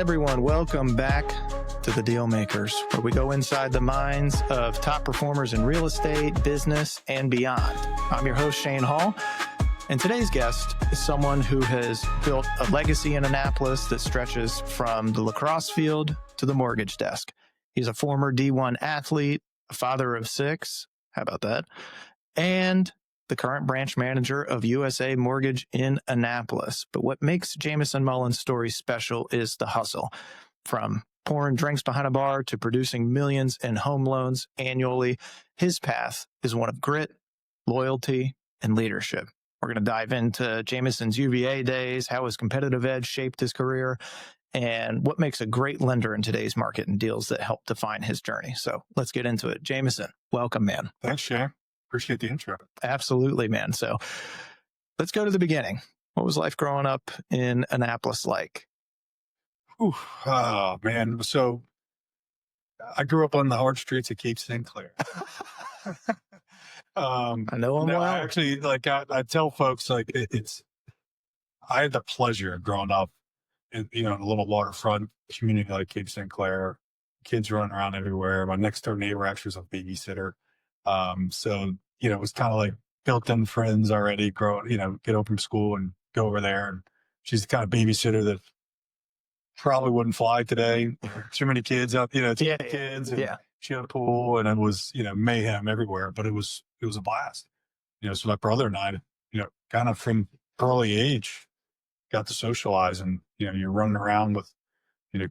Everyone, welcome back to the Dealmakers, where we go inside the minds of top performers in real estate, business, and beyond. I'm your host, Shane Hall, and today's guest is someone who has built a legacy in Annapolis that stretches from the lacrosse field to the mortgage desk. He's a former D1 athlete, a father of 6, how about that, and the current branch manager of USA Mortgage in Annapolis. But what makes Jamison Mullen's story special is the hustle. From pouring drinks behind a bar to producing millions in home loans annually, his path is one of grit, loyalty, and leadership. We're going to dive into Jamison's UVA days, how his competitive edge shaped his career, and what makes a great lender in today's market and deals that help define his journey. So let's get into it. Jamison, welcome, man. Thanks, Shane. Appreciate the intro. Absolutely, man. So let's go to the beginning. What was life growing up in Annapolis like? Oh, man. So I grew up on the hard streets of Cape St. Clair. I know them well. Actually, I tell folks, I had the pleasure of growing up in a little waterfront community like Cape St. Clair. Kids running around everywhere. My next door neighbor actually was a babysitter. So, it was kind of like built-in friends already get home from school and go over there. And she's the kind of babysitter that probably wouldn't fly today. Too many kids out, kids. And she had a pool and it was, mayhem everywhere, but it was a blast. So my brother and I, kind of from early age got to socialize and, you're running around with,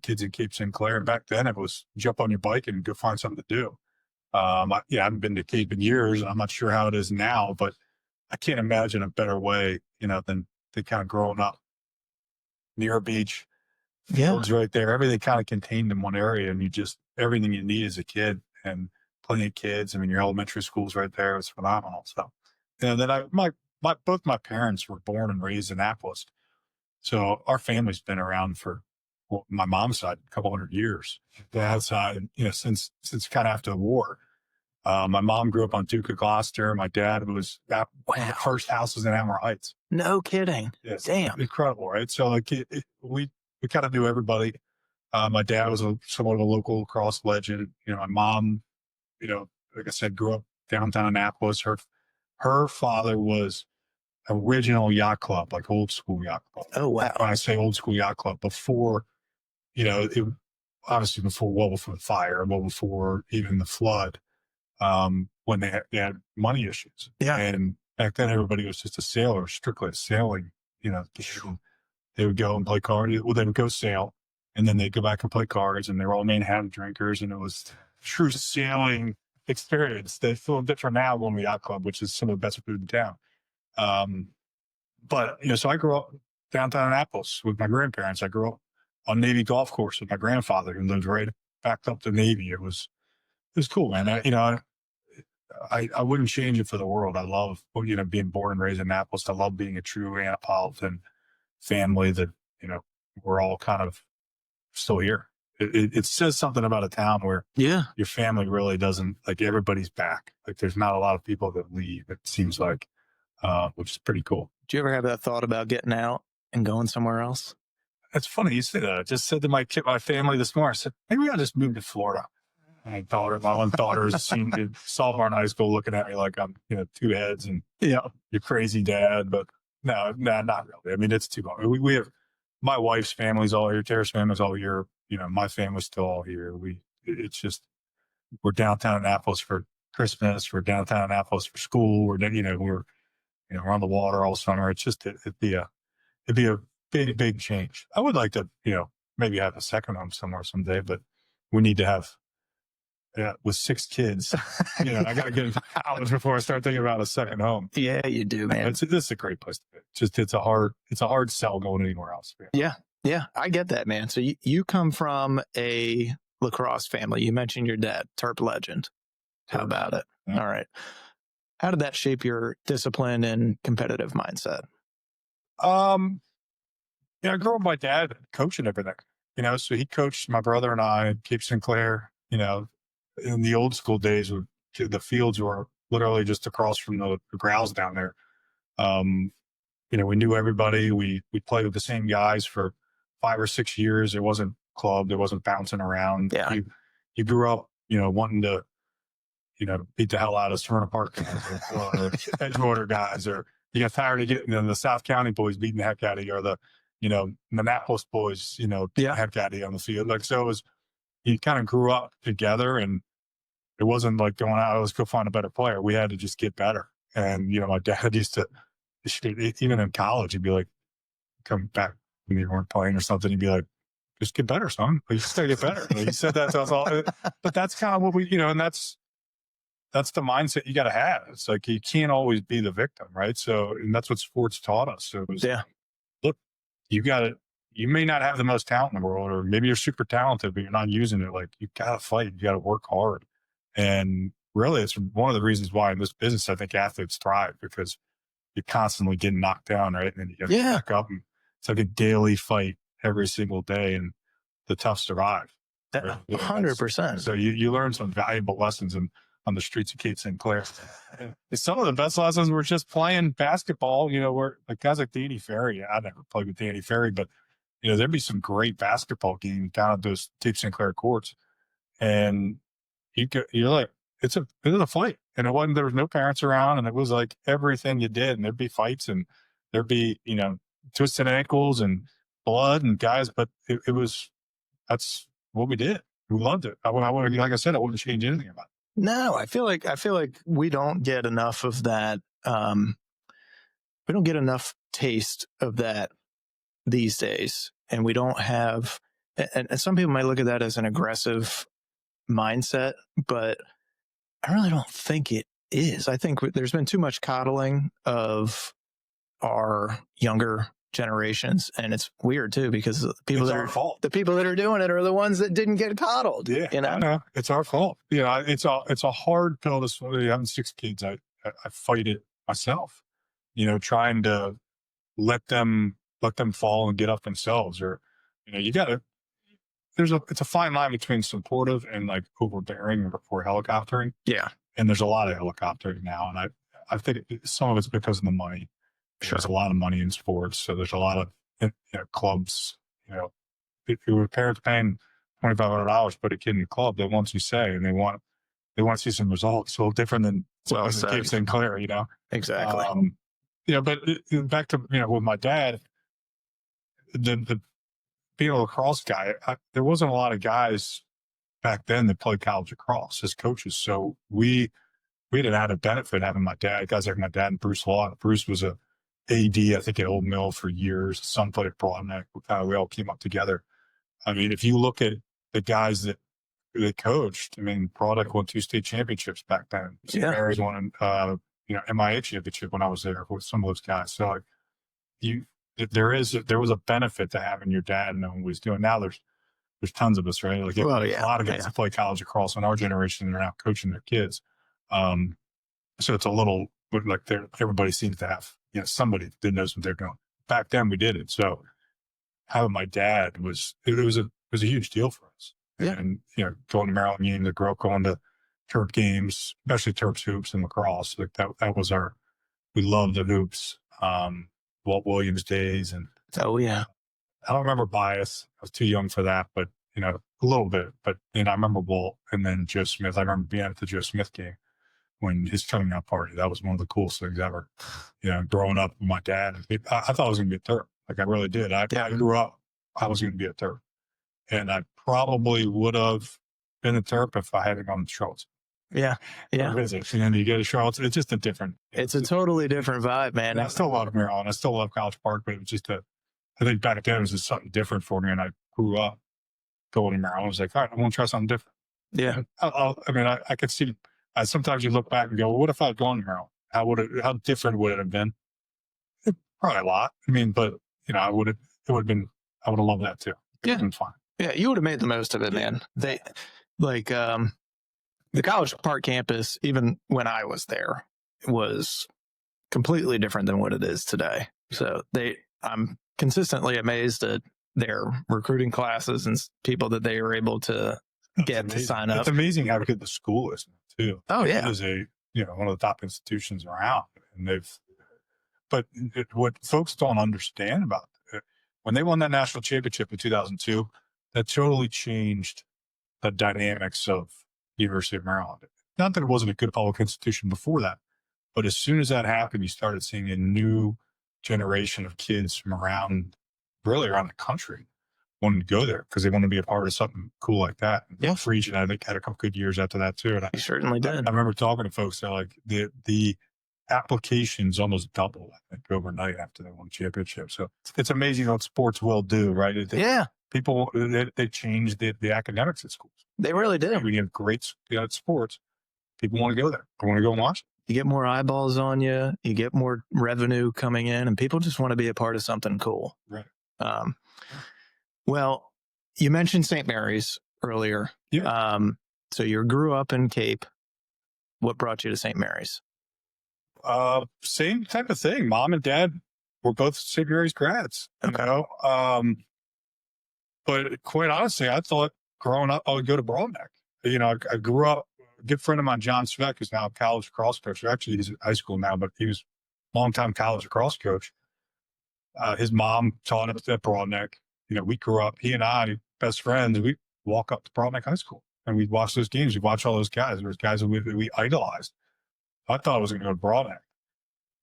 kids in Cape St. Clair. And back then it was jump on your bike and go find something to do. I haven't been to Cape in years. I'm not sure how it is now, but I can't imagine a better way, than kind of growing up near a beach. Fields right there. Everything kind of contained in one area, and everything you need as a kid, and plenty of kids. I mean, your elementary school's right there. It was phenomenal. So, and then both my parents were born and raised in Annapolis. So our family's been around for, my mom's side, a couple hundred years. Dad's side, since kind of after the war. My mom grew up on Duke of Gloucester. My dad was the first house was in Amber Heights. No kidding. Yes. Damn. Incredible, right? So we kind of knew everybody. My dad was somewhat of a local lacrosse legend. My mom, like I said, grew up downtown Annapolis. Her father was original yacht club, like old school yacht club. Oh, wow. When I say old school yacht club, before, obviously well before the fire, well before even the flood, when they had money issues. Yeah. And back then everybody was just a sailor, strictly a sailing, they would go and play cards. Well, they would go sail and then they'd go back and play cards, and they were all Manhattan drinkers. And it was true sailing experience. They feel different now going to the yacht club, which is some of the best food in town. But, so I grew up downtown Annapolis with my grandparents. I grew up on Navy golf course with my grandfather, who lived right back up to Navy. It was cool, man. I wouldn't change it for the world. I love, being born and raised in Annapolis. I love being a true Annapolitan family that, we're all kind of still here. It says something about a town where your family really doesn't, everybody's back. There's not a lot of people that leave, it seems like, which is pretty cool. Did you ever have that thought about getting out and going somewhere else? It's funny you say that. I just said to my family this morning, I said, maybe I'll just move to Florida. And my one daughter's senior sophomore in high school looking at me like I'm, 2 heads and you're crazy dad. But no, not really. I mean, it's too long. We have, my wife's family's all here. Tara's family's all here. My family's still all here. We're downtown Annapolis for Christmas. We're downtown Annapolis for school. We're on the water all summer. It's just, it'd be a big change. I would like to, maybe have a second home somewhere someday, but we need to have, with 6 kids, I got to get into college before I start thinking about a second home. Yeah, you do, man. This is a great place to be. Just, it's a hard sell going anywhere else. Yeah. Yeah. I get that, man. So you come from a lacrosse family. You mentioned your dad, Terp legend. How about it? Yeah. All right. How did that shape your discipline and competitive mindset? I grew up with my dad coaching everything, so he coached my brother and I at Cape St. Clair, in the old school days, the fields were literally just across from the grounds down there. We knew everybody. We played with the same guys for 5 or 6 years. There wasn't club. There wasn't bouncing around. Yeah. You grew up, wanting to, beat the hell out of Serena Park guys or Edgewater guys, or you got tired of getting the South County boys beating the heck out of you, or the, Annapolis boys, heck out of you on the field. Like, so it was, you kind of grew up together, and it wasn't like going out, let's go find a better player. We had to just get better. And, my dad used to, even in college, he'd be like, come back when you weren't playing or something, he'd be like, just get better, son. You just gotta get better. Like, he said that to us all. But that's kind of what we, and that's the mindset you got to have. It's like, you can't always be the victim, right? So, and that's what sports taught us. So it was, look, you may not have the most talent in the world, or maybe you're super talented, but you're not using it. Like, you got to fight, you got to work hard. And really, it's one of the reasons why in this business, I think athletes thrive, because you're constantly getting knocked down, right? And then you got to get back up. And it's like a daily fight every single day, and the tough survive. 100%. So you learn some valuable lessons on the streets of Cape St. Clair. Some of the best lessons were just playing basketball. Where like guys like Danny Ferry, I never played with Danny Ferry, but there'd be some great basketball games down at those Cape St. Clair courts, and you're like, it was a fight, and there was no parents around, and it was like everything you did, and there'd be fights, and there'd be twisted ankles and blood and guys, but that's what we did. We loved it. Like I said, I wouldn't change anything about it. No, I feel like we don't get enough of that. We don't get enough taste of that these days, and we don't have. And some people might look at that as an aggressive mindset, but I really don't think it is. I think there's been too much coddling of our younger generations, and it's weird too, because the people that are doing it are the ones that didn't get coddled. Yeah, I know. It's our fault. It's a hard pill to swallow. Having 6 kids, I fight it myself. Trying to let them fall and get up themselves, or you gotta. It's a fine line between supportive and like overbearing or helicoptering. Yeah, and there's a lot of helicoptering now, and I think some of it's because of the money. Sure. There's a lot of money in sports, so there's a lot of clubs. If your parents paying $2,500 to put a kid in the club, they want you say, and they want to see some results. So different than Cape St. Clair, Exactly. But back to with my dad, the being a lacrosse guy, there wasn't a lot of guys back then that played college lacrosse as coaches. So we had an added benefit having my dad, guys like my dad and Bruce Law. Bruce was a AD, I think, at Old Mill for years. His son played at Broadneck. We all came up together. I mean, if you look at the guys that they coached, I mean, Broadneck won 2 state championships back then. Yeah. Mary's won, MIA championship when I was there with some of those guys. So like, there was a benefit to having your dad knowing what he's doing. Now there's tons of us, right? Like a lot of guys that play college lacrosse in our generation and are now coaching their kids. So it's a little like everybody seems to have, somebody that knows what they're doing. Back then we did it. So having my dad was a huge deal for us. Yeah. And, going to Maryland games, I grew up going to Terp games, especially Terps hoops and lacrosse. Like that was we loved the hoops. Walt Williams days. And oh yeah, I don't remember Bias. I was too young for that, but a little bit. But I remember Walt, and then Joe Smith. I remember being at the Joe Smith game when his coming out party. That was one of the coolest things ever. Growing up with my dad, I thought I was going to be a Terp. Like I really did. I grew up, I was going to be a Terp, and I probably would have been a Terp if I hadn't gone to Charleston. Yeah. Visit. And you go to Charleston, it's just it's a totally different vibe, man. I still love Maryland. I still love College Park, but it was just I think back then it was just something different for me. And I grew up going to Maryland. I was like, all right, I want to try something different. Yeah. I could see, sometimes you look back and go, well, what if I had gone to Maryland? How different would it have been? Probably a lot. But I would have loved that too. Yeah. It would fine. Yeah. You would have made the most of it, man. The College Park campus, even when I was there, was completely different than what it is today. So I'm consistently amazed at their recruiting classes and people that they were able to get to sign up. It's amazing how good the school is too. Oh yeah, it is one of the top institutions around, and what folks don't understand about it, when they won that national championship in 2002, that totally changed the dynamics of University of Maryland. Not that it wasn't a good public institution before that, but as soon as that happened, you started seeing a new generation of kids from really around the country wanting to go there because they want to be a part of something cool like that. Yeah. Region, I think, had a couple good years after that too. And You certainly did. I remember talking to folks that like the applications almost doubled, I think, overnight after they won the championship. So it's amazing what sports will do, right? People, they change the academics at schools. They really do. When you have great sports, people want to go there. They want to go and watch. You get more eyeballs on you. You get more revenue coming in, and people just want to be a part of something cool. Right. Well, you mentioned St. Mary's earlier. Yeah. So you grew up in Cape. What brought you to St. Mary's? Same type of thing. Mom and dad were both St. Mary's grads. Okay. You know? But quite honestly, I thought growing up I would go to Broadneck. You know, I grew up. A good friend of mine, John Sveck, who's now a college lacrosse coach. Actually, he's in high school now, but he was a longtime college lacrosse coach. His mom taught him at Broadneck. You know, we grew up, he and I, best friends, we walk up to Broadneck High School and we'd watch those games. We'd watch all those guys. There was guys that we idolized. I thought I was going to go to Broadneck.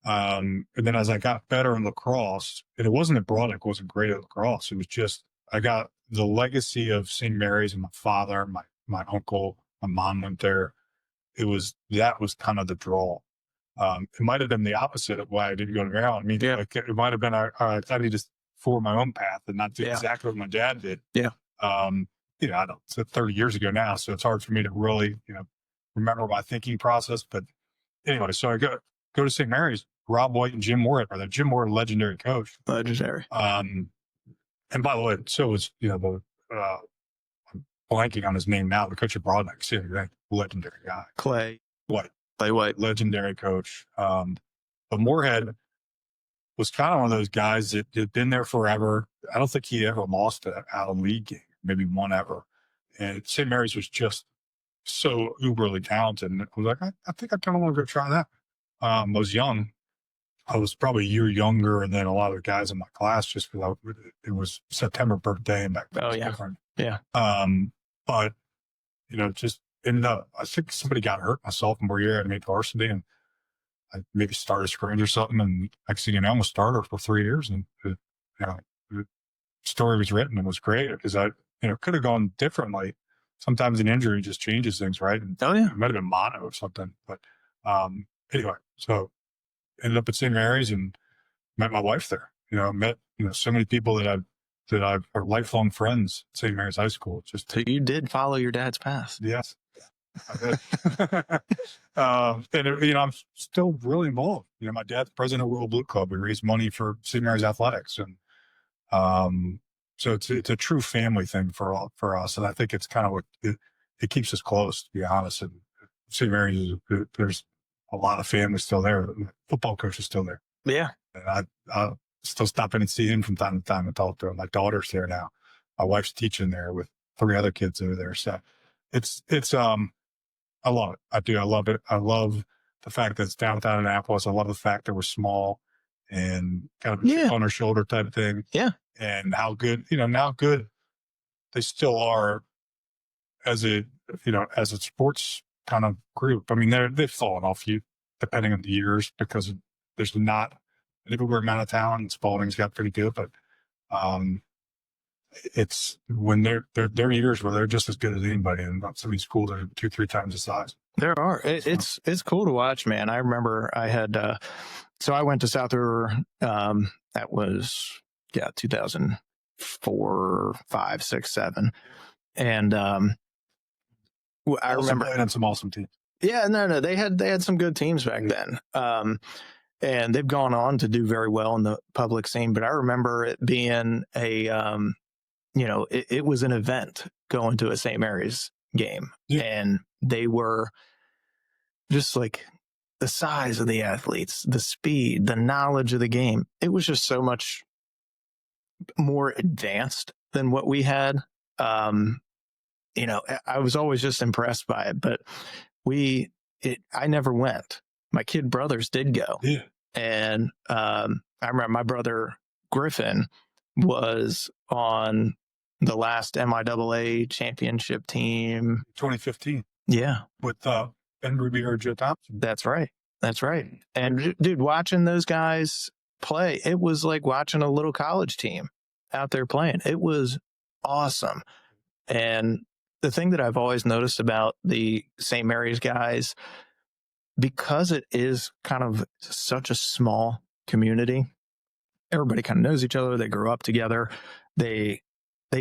And then as I got better in lacrosse, and it wasn't that Broadneck wasn't great at lacrosse. It was just, I got the legacy of St. Mary's and my father, my uncle, my mom went there. That was kind of the draw. It might have been the opposite of why I didn't go to Maryland. I mean, like, it might have been, I need to form my own path and not do exactly what my dad did. Yeah. You know, I don't, it's 30 years ago now, so it's hard for me to really, you know, remember my thinking process. But anyway, so I go to St. Mary's. Rob White and Jim Moore are there. Jim Moore, legendary coach. Legendary. And by the way, so was, you know, I'm blanking on his name now, the coach of Broadneck, legendary guy. Clay White. Clay White. Legendary coach. But Moorhead was kind of one of those guys that had been there forever. I don't think he ever lost out of league game, maybe one ever. And St. Mary's was just so uberly talented. And I was like, I think I kind of want to go try that. I was young. I was probably a year younger than a lot of the guys in my class just because it was September birthday and back then it was different. Yeah. But, you know, just ended up, I think somebody got hurt my sophomore year. I made varsity and I maybe started a scrimmage or something. And next thing you know, I'm a starter for 3 years. And, you know, the story was written and was great because I, you know, could have gone differently. Sometimes an injury just changes things, right? And it might have been mono or something. But anyway, so ended up at St. Mary's and met my wife there. You know, met, you know, so many people that are lifelong friends at St. Mary's High School. Just So you did follow your dad's path. Yes. I did. And, you know, I'm still really involved. You know, my dad's president of World Blue Club. We raise money for St. Mary's athletics. And so it's a true family thing for us. And I think it's kind of what it keeps us close, to be honest. And St. Mary's, there's a lot of family still there. The football coach is still there. Yeah. And I still stop in and see him from time to time and talk to him. My daughter's there now. My wife's teaching there with 3 other kids over there. So it's I love it. I do. I love it. I love the fact that it's downtown Annapolis. I love the fact that we're small and kind of on our shoulder type of thing. Yeah. And how good, you know, now good they still are as a sports kind of group. I mean, they've fallen off depending on the years because there's not an everywhere amount of talent and Spalding's got pretty good, but it's when they're years where they're just as good as anybody, and some of these schools are 2-3 times the size. There are. It's cool to watch, man. I remember I had so I went to South River. That was 2004, 5, 6, 7, and I remember playing on some awesome teams. Yeah, no, they had some good teams back then. And they've gone on to do very well in the public scene. But I remember it being it was an event going to a St. Mary's game. Yeah. And they were just like the size of the athletes, the speed, the knowledge of the game. It was just so much more advanced than what we had. I was always just impressed by it, but I never went. My kid brothers did go. Yeah. And I remember my brother Griffin was on the last MIAA championship team. 2015. Yeah. With Ben Ruby or Joe Thompson. That's right. That's right. And dude, watching those guys play, it was like watching a little college team out there playing. It was awesome. And the thing that I've always noticed about the St. Mary's guys, because it is kind of such a small community, everybody kind of knows each other. They grew up together. They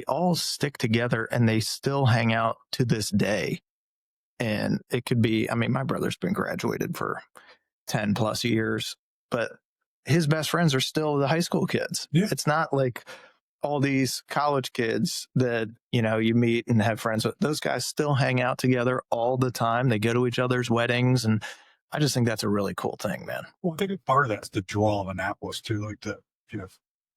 all stick together and they still hang out to this day. And it could be, I mean, my brother's been graduated for 10 plus years, but his best friends are still the high school kids. Yeah. It's not like all these college kids that, you know, you meet and have friends with. Those guys still hang out together all the time. They go to each other's weddings. And I just think that's a really cool thing, man. Well, I think part of that's the draw of Annapolis too. Like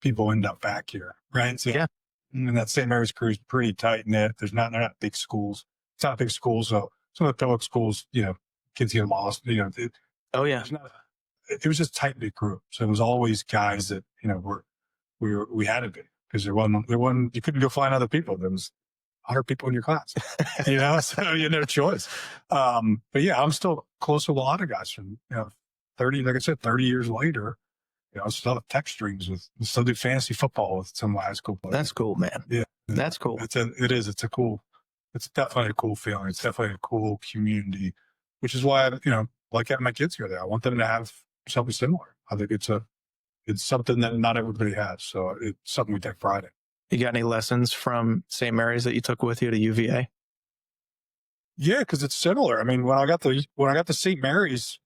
people end up back here, right? So, yeah. And that St. Mary's crew is pretty tight knit. They're not big schools. It's not big schools. So some of the public schools, kids get lost, Oh yeah. It was just tight knit group. So it was always guys that, we had to be, because there wasn't, you couldn't go find other people. There was 100 people in your class, so you had no choice. But yeah, I'm still close with a lot of guys from, 30, like I said, 30 years later, I still have text streams still do fantasy football with some of my high school players. That's cool, man. Yeah. That's cool. It's definitely a cool feeling. It's definitely a cool community, which is why I, like having my kids here there. I want them to have something similar. I think it's something that not everybody has. So it's something we take pride in. You got any lessons from St. Mary's that you took with you to UVA? Yeah, because it's similar. I mean, when I got to St. Mary's,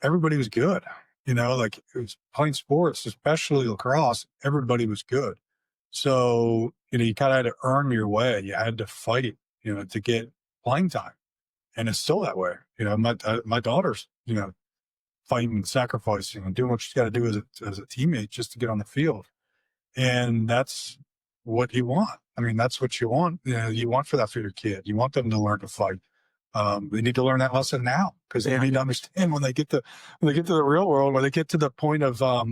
everybody was good. Like it was playing sports, especially lacrosse. Everybody was good. So, you kind of had to earn your way. You had to fight, to get playing time. And it's still that way. My daughter's, fighting and sacrificing and doing what she's got to do as a teammate just to get on the field. And that's what you want. I mean, that's what you want. You want for that for your kid. You want them to learn to fight. They need to learn that lesson now, because they need to understand when they get to the real world, when they get to the point of, of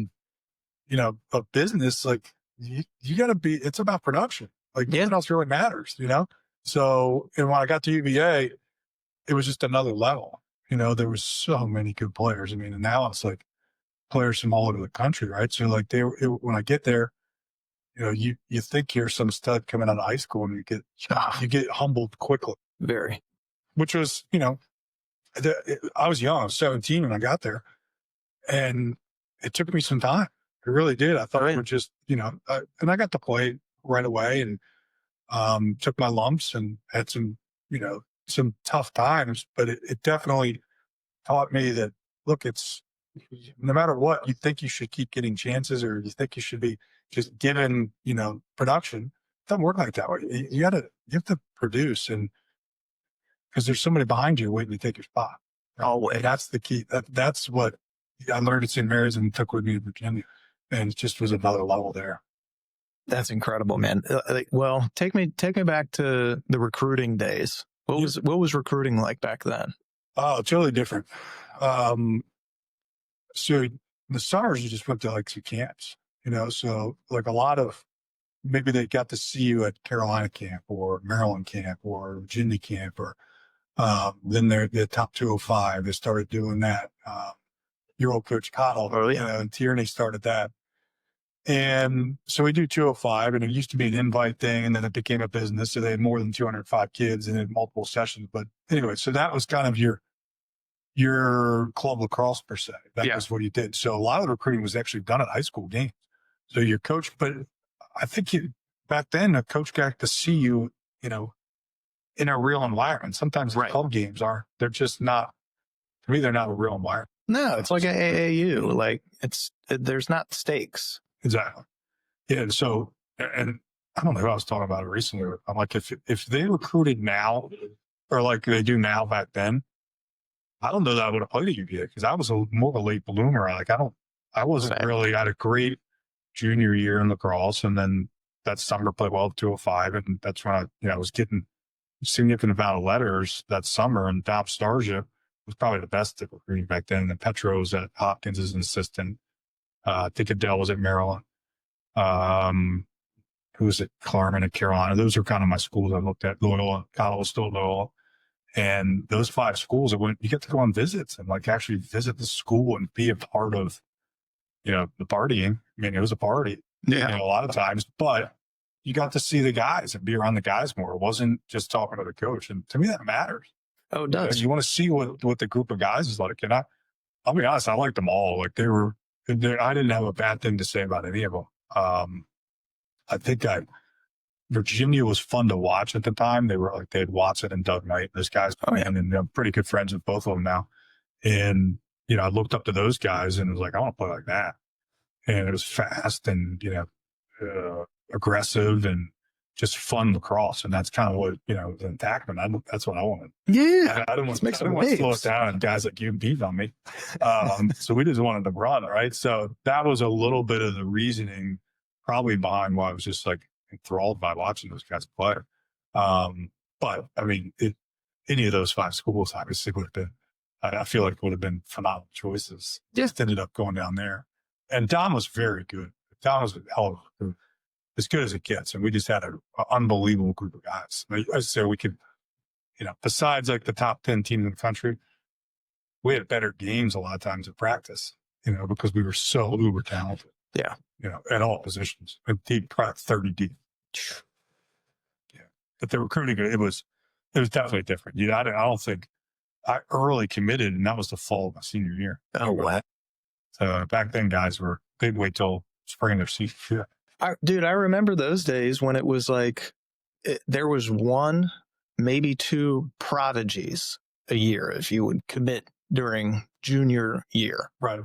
business, like you got to be, it's about production. Like nothing else really matters, So, and when I got to UVA, it was just another level. There was so many good players. I mean, and now it's like players from all over the country, right? So like when I get there, you think you're some stud coming out of high school, and you get humbled quickly. Very. Which was, I was young. I was 17 when I got there, and it took me some time. It really did. I thought it would just, and I got to play right away, and took my lumps and had some, some tough times, but it definitely taught me that, look, it's no matter what, you think you should keep getting chances, or you think you should be just given, production. It doesn't work like that way. You have to produce, and because there's somebody behind you waiting to take your spot. Right? Always. And that's the key. That's what I learned at St. Mary's and took with me to Virginia. And it just was another level there. That's incredible, man. Well, take me back to the recruiting days. What was recruiting like back then? Oh, it's totally different. So in the summers, you just went to like some camps, so like a lot of, maybe they got to see you at Carolina camp or Maryland camp or Virginia camp, or then they're the top 205. They started doing that. Your old coach Cottle, and Tierney started that. And so we do 205, and it used to be an invite thing, and then it became a business. So they had more than 205 kids and had multiple sessions. But anyway, so that was kind of your club lacrosse per se. That was what you did. So a lot of the recruiting was actually done at high school games. So your coach, but I think back then, a coach got to see you, in a real environment. Sometimes the club games they're just not, to me, they're not a real environment. No, it's like an AAU. Like there's not stakes. Exactly. Yeah. So, and I don't know who I was talking about it recently. I'm like, if they recruited now, or like they do now back then, I don't know that I would have played at UVA, because I was more of a late bloomer. Like I wasn't really, I had a great junior year in lacrosse, and then that summer played well at 205, and that's when I was getting a significant amount of letters that summer, and Dob Starja was probably the best at recruiting back then. And Petro was at Hopkins as an assistant. I think Adele was at Maryland. who was at Claremont and Carolina. Those are kind of my schools I looked at. Loyola, Cal was still Loyola. And those 5 schools, you get to go on visits and like actually visit the school and be a part of, the partying. I mean, it was a party a lot of times, but you got to see the guys and be around the guys more. It wasn't just talking to the coach. And to me, that matters. Oh, it does. You want to see what the group of guys is like. And I'll be honest, I liked them all. Like I didn't have a bad thing to say about any of them. I think Virginia was fun to watch at the time. They had Watson and Doug Knight, those guys, and I'm pretty good friends with both of them now. And, I looked up to those guys and was like, I want to play like that. And it was fast and, aggressive and just fun lacrosse. And that's kind of what, in Tackman, that's what I wanted. Yeah. I didn't want to slow it down and guys like you beat on me. So we just wanted to run, right? So that was a little bit of the reasoning probably behind why I was just like enthralled by watching those guys play. But I mean, any of those 5 schools obviously would have been, I feel like would have been phenomenal choices. Just ended up going down there. And Don was very good. Don was a hell of as good as it gets. And we just had an unbelievable group of guys. I say we could, besides like the top 10 teams in the country, we had better games a lot of times at practice, because we were so uber talented. Yeah. At all positions. Deep, probably 30 deep. Yeah. But the recruiting, it was definitely different. I don't think I early committed, and that was the fall of my senior year. Oh, wow. So back then, guys they'd wait till spring of their season. Yeah. Dude, I remember those days when it was like, there was 1, maybe 2 prodigies a year if you would commit during junior year. Right.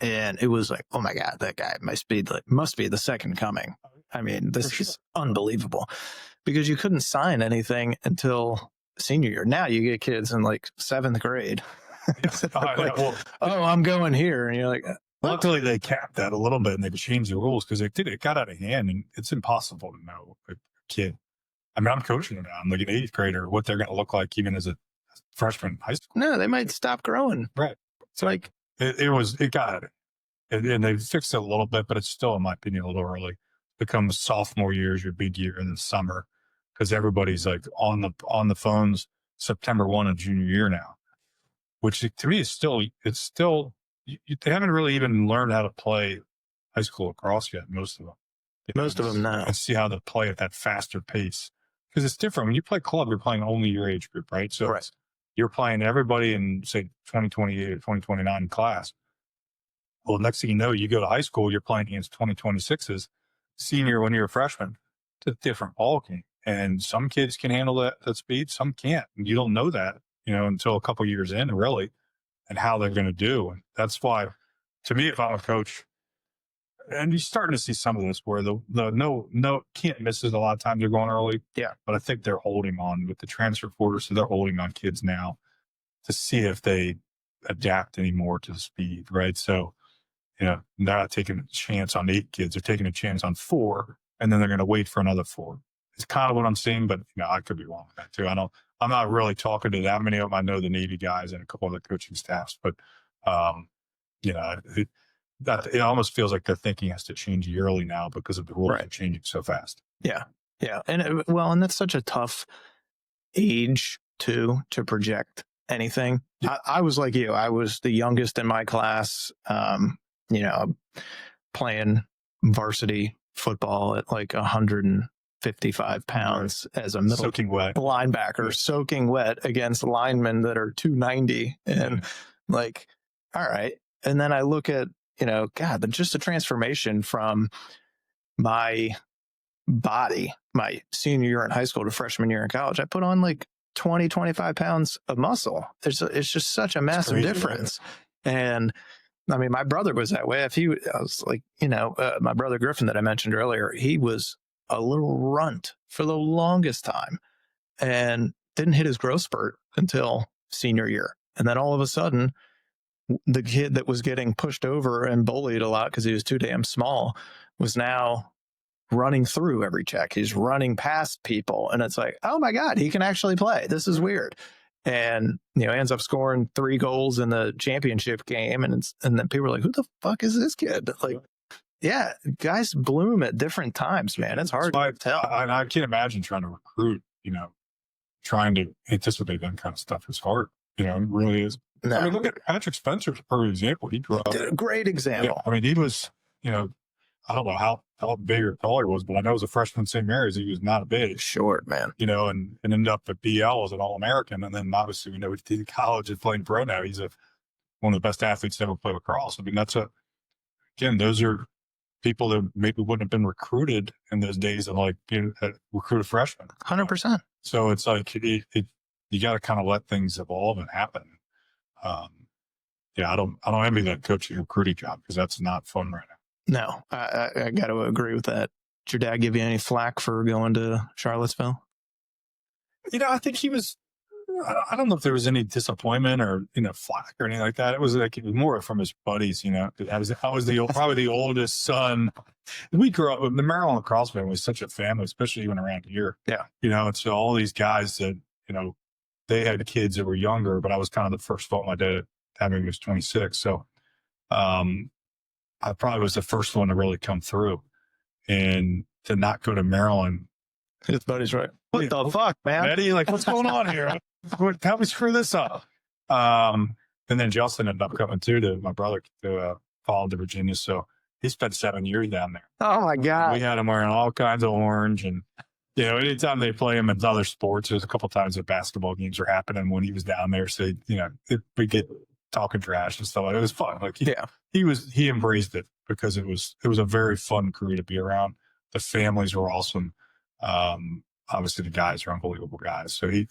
And it was like, oh my God, that guy must be the second coming. I mean, this is unbelievable because you couldn't sign anything until senior year. Now you get kids in like 7th grade. I'm going here. And you're like, luckily they capped that a little bit and they changed the rules because it got out of hand and it's impossible to know a kid. I mean, I'm coaching them now. I'm like an 8th grader, what they're going to look like even as a freshman in high school. No, they might stop growing. Right. It's like, it got it. And they fixed it a little bit, but it's still, in my opinion, a little early. Becomes sophomore year is your big year in the summer because everybody's like on the phones September 1 of junior year now, which to me is they haven't really even learned how to play high school lacrosse yet. Most of them. Most of them now. And see how to play at that faster pace because it's different. When you play club, you're playing only your age group, right? So you're playing everybody in say 2028 or 2029 class. Well, next thing you know, you go to high school, you're playing against 2026s, senior when you're a freshman. It's a different ball game. And some kids can handle that speed, some can't. And you don't know that, until a couple of years in, really, and how they're going to do. And that's why, to me, if I'm a coach, and you're starting to see some of this where the no can't misses a lot of times they're going early. Yeah. But I think they're holding on with the transfer portal, so they're holding on kids now to see if they adapt anymore to the speed, right? So, they're not taking a chance on 8 kids. They're taking a chance on 4, and then they're going to wait for another 4. It's kind of what I'm seeing, but I could be wrong with that too. I'm not really talking to that many of them. I know the Navy guys and a couple of the coaching staffs, but it almost feels like their thinking has to change yearly now because of the rules are changing so fast. Yeah. Yeah. And and that's such a tough age to project anything. Yeah. I was like you. I was the youngest in my class, playing varsity football at like 155 pounds as a middle soaking wet linebacker, soaking wet against linemen that are 290. And like, all right. And then I look at, just the transformation from my body, my senior year in high school to freshman year in college. I put on like 20, 25 pounds of muscle. It's just such a massive difference. Right? And I mean, my brother was that way. I was like, my brother Griffin that I mentioned earlier, he was a little runt for the longest time and didn't hit his growth spurt until senior year. And then all of a sudden, the kid that was getting pushed over and bullied a lot because he was too damn small was now running through every check. He's running past people. And it's like, oh my God, he can actually play. This is weird. And, ends up scoring 3 goals in the championship game. And then people are like, who the fuck is this kid? Like, yeah, guys bloom at different times, man. It's hard to tell. I can't imagine trying to recruit, trying to anticipate that kind of stuff is hard. It really is. No. I mean, look at Patrick Spencer's perfect example. He grew up. Great example. I mean, he was, I don't know how big or tall he was, but I know as a freshman at St. Mary's, he was not big. Short, man. And ended up at BL as an All-American. And then obviously, he did college and playing pro now. He's one of the best athletes to ever play lacrosse. I mean, those are people that maybe wouldn't have been recruited in those days of recruit a freshman. 100%. So it's like, you got to kind of let things evolve and happen. I don't envy that coaching recruiting job because that's not fun right now. No, I got to agree with that. Did your dad give you any flack for going to Charlottesville? I think he was, I don't know if there was any disappointment or, flack or anything like that. It was more from his buddies, I was probably the oldest son. We grew up, the Maryland lacrosse family was such a family, especially even around here. Yeah. And so all these guys that, they had kids that were younger, but I was kind of the first one my dad had when he was 26. So, I probably was the first one to really come through, and to not go to Maryland. His buddy's right. What the fuck, man? Eddie, what's going on here? How we screw this up? And then Justin ended up coming too, to my brother, to follow to Virginia. So he spent 7 years down there. Oh my God. We had him wearing all kinds of orange, and anytime they play him in other sports, there's a couple times that basketball games were happening when he was down there. So we get talking trash and stuff. It was fun. He embraced it because it was a very fun crew to be around. The families were awesome. Obviously the guys are unbelievable guys. So he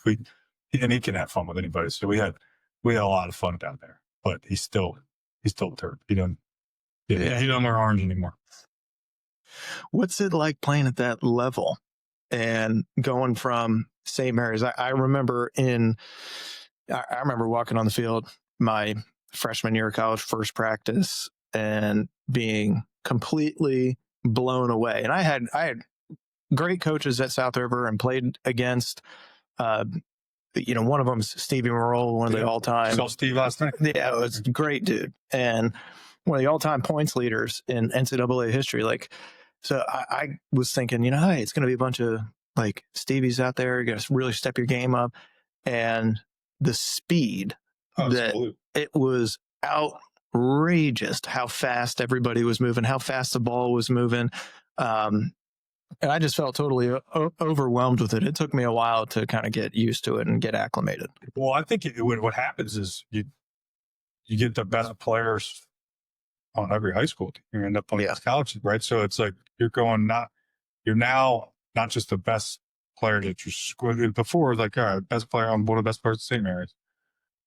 can have fun with anybody. So we had a lot of fun down there, but he's still a turd. He doesn't wear orange anymore. What's it like playing at that level and going from St. Mary's? I remember walking on the field my freshman year of college, first practice, and being completely blown away. And I had great coaches at South River and played against, one of them is Stevie Morrill, one of the all-time. Saw Steve last night. Yeah, it was a great dude. And one of the all-time points leaders in NCAA history. So I was thinking, hey, it's going to be a bunch of Stevies out there. You got to really step your game up. And the speed it was outrageous how fast everybody was moving, how fast the ball was moving. And I just felt totally overwhelmed with it. It took me a while to kind of get used to it and get acclimated. Well, I think what happens is you get the best players on every high school team. You end up on college, right? So it's like you're now not just the best player that you squid before, all right, best player, I'm one of the best players at St. Mary's.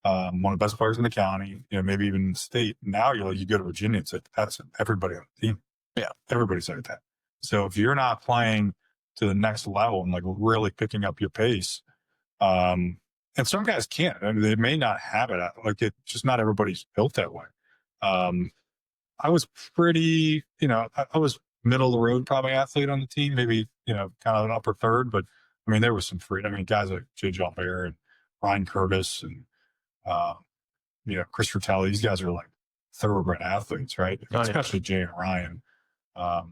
One of the best players in the county, maybe even in the state. Now you go to Virginia, it's that's everybody on the team. Yeah. Everybody's like that. So if you're not playing to the next level and really picking up your pace, and some guys can't, they may not have it. It's just not everybody's built that way. I was pretty, I was middle of the road, probably athlete on the team, maybe, kind of an upper third, but there was some guys like Jay Jalbert and Ryan Curtis and, Chris Fratelli. These guys are thoroughbred athletes, right? Especially Jay and Ryan. That